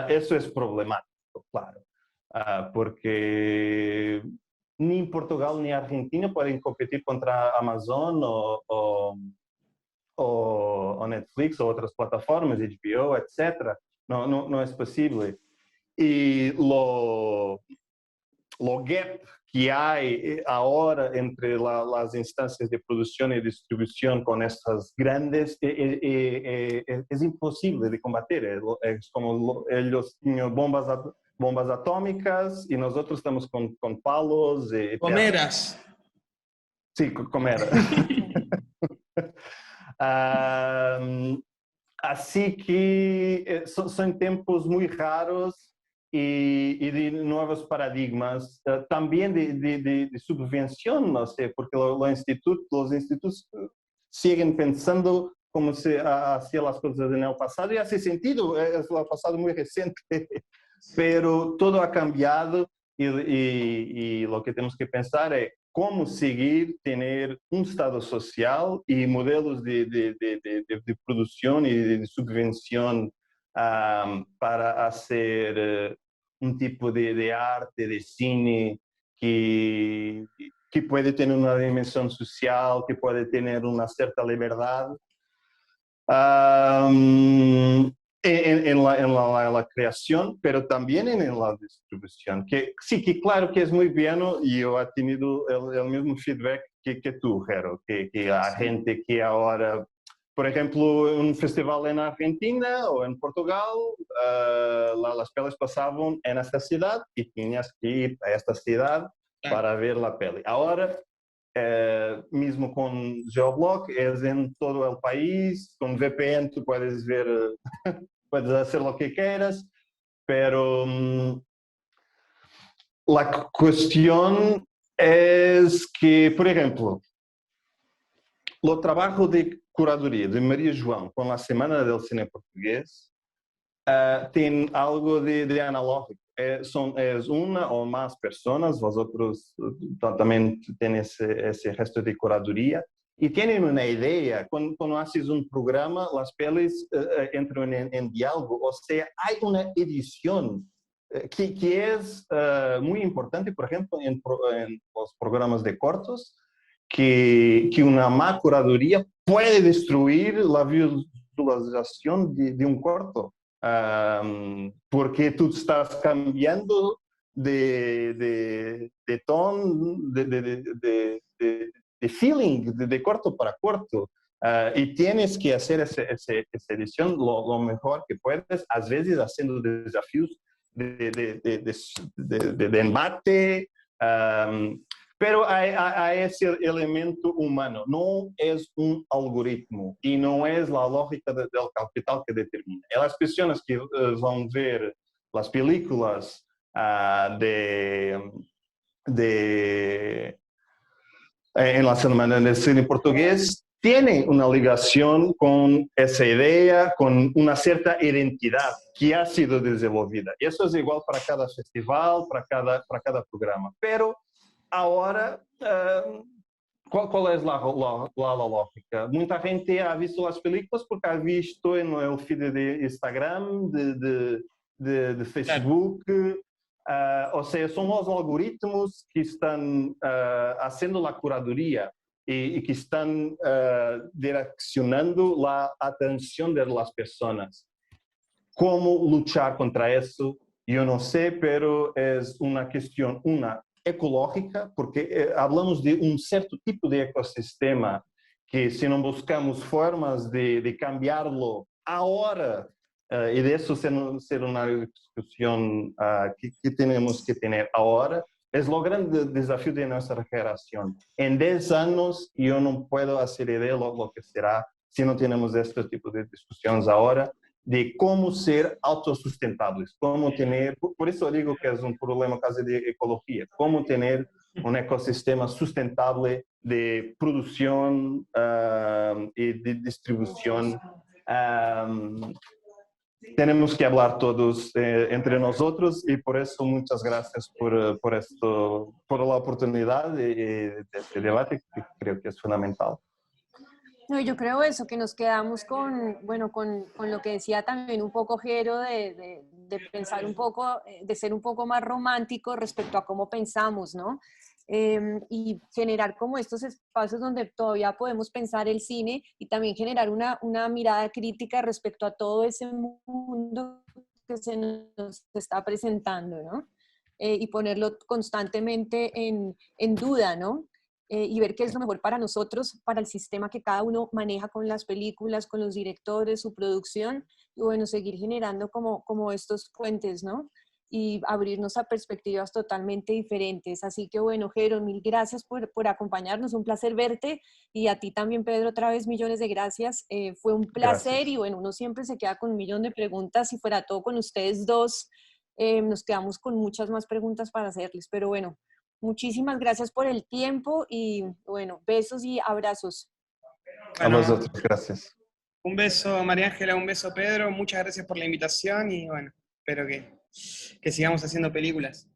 eso es problemático, claro. Porque ni Portugal ni Argentina pueden competir contra Amazon o Netflix o otras plataformas, HBO, etc. No es posible. Y lo gap que hay ahora entre las instancias de producción y distribución con estas grandes es imposible de combatir. Es como ellos tienen bombas atómicas y nosotros estamos con palos. Comeras. Sí, comer. Así que son tiempos muy raros y de nuevos paradigmas, también de subvención, no sé, porque los institutos siguen pensando como se hacían las cosas en el pasado y hace sentido, es el pasado muy reciente, pero todo ha cambiado y lo que tenemos que pensar es cómo seguir tener un Estado social y modelos de producción y de subvención para hacer un tipo de arte, de cine que puede tener una dimensión social, que puede tener una cierta libertad. En la creación, pero también en la distribución. Que sí, que claro que es muy bien y yo he tenido el mismo feedback que tú, Jero, que hay gente que ahora, por ejemplo, un festival en Argentina o en Portugal, las pelis pasaban en esta ciudad y tenías que ir a esta ciudad para ver la peli. Ahora, mismo con Geoblock, es en todo el país, con VPN tú puedes ver, puedes hacer lo que quieras, pero la cuestión es que, por ejemplo, el trabajo de curaduría de María João con la Semana del Cine Portugués tiene algo de analógico. Es una o más personas, vosotros también tenéis ese gesto de curaduría, y tienen una idea. Cuando haces un programa, las pelis entran en diálogo, o sea, hay una edición que es muy importante, por ejemplo, en los programas de cortos, que una má curaduría puede destruir la visualización de un corto. Porque tú estás cambiando de tono, de feeling, de corto para corto. Y tienes que hacer esa edición lo mejor que puedes, a veces haciendo desafíos de embate, pero hay ese elemento humano, no es un algoritmo y no es la lógica del capital que determina. Y las personas que van a ver las películas en la Semana del Cine Portugués tienen una ligación con esa idea, con una cierta identidad que ha sido desenvolvida. Y eso es igual para cada festival, para cada programa. Pero ahora ¿Cuál es la lógica? Mucha gente ha visto las películas porque ha visto en el feed de Instagram, de Claro. Facebook. O sea, son los algoritmos que están haciendo la curaduría y que están direccionando la atención de las personas. ¿Cómo luchar contra eso? Yo no sé, pero es una cuestión, ecológica, porque hablamos de un cierto tipo de ecosistema que si no buscamos formas de cambiarlo ahora, y de eso ser una discusión que tenemos que tener ahora, es lo grande desafío de nuestra generación. En 10 años yo no puedo hacer idea de lo que será si no tenemos este tipo de discusiones ahora, de cómo ser autosustentables, cómo tener, por eso digo que es un problema casi de ecología, cómo tener un ecosistema sustentable de producción y de distribución. Tenemos que hablar todos entre nosotros y por eso muchas gracias por esto, por la oportunidad de este debate que creo que es fundamental. No, yo creo eso, que nos quedamos con, bueno, con lo que decía también un poco Jero, de pensar un poco, de ser un poco más romántico respecto a cómo pensamos, ¿no? Y generar como estos espacios donde todavía podemos pensar el cine y también generar una mirada crítica respecto a todo ese mundo que se nos está presentando, ¿no? Y ponerlo constantemente en duda, ¿no? Y ver qué es lo mejor para nosotros, para el sistema que cada uno maneja con las películas, con los directores, su producción, y bueno, seguir generando como estos puentes, ¿no? Y abrirnos a perspectivas totalmente diferentes. Así que bueno, Jero, mil gracias por acompañarnos, un placer verte, y a ti también, Pedro, otra vez millones de gracias. Fue un placer Gracias. y bueno, uno siempre se queda con un millón de preguntas, y fuera todo con ustedes dos, nos quedamos con muchas más preguntas para hacerles, pero bueno, muchísimas gracias por el tiempo y bueno, besos y abrazos. A Bueno, vosotros, gracias. un beso María Ángela, un beso Pedro, muchas gracias por la invitación y bueno, espero que sigamos haciendo películas.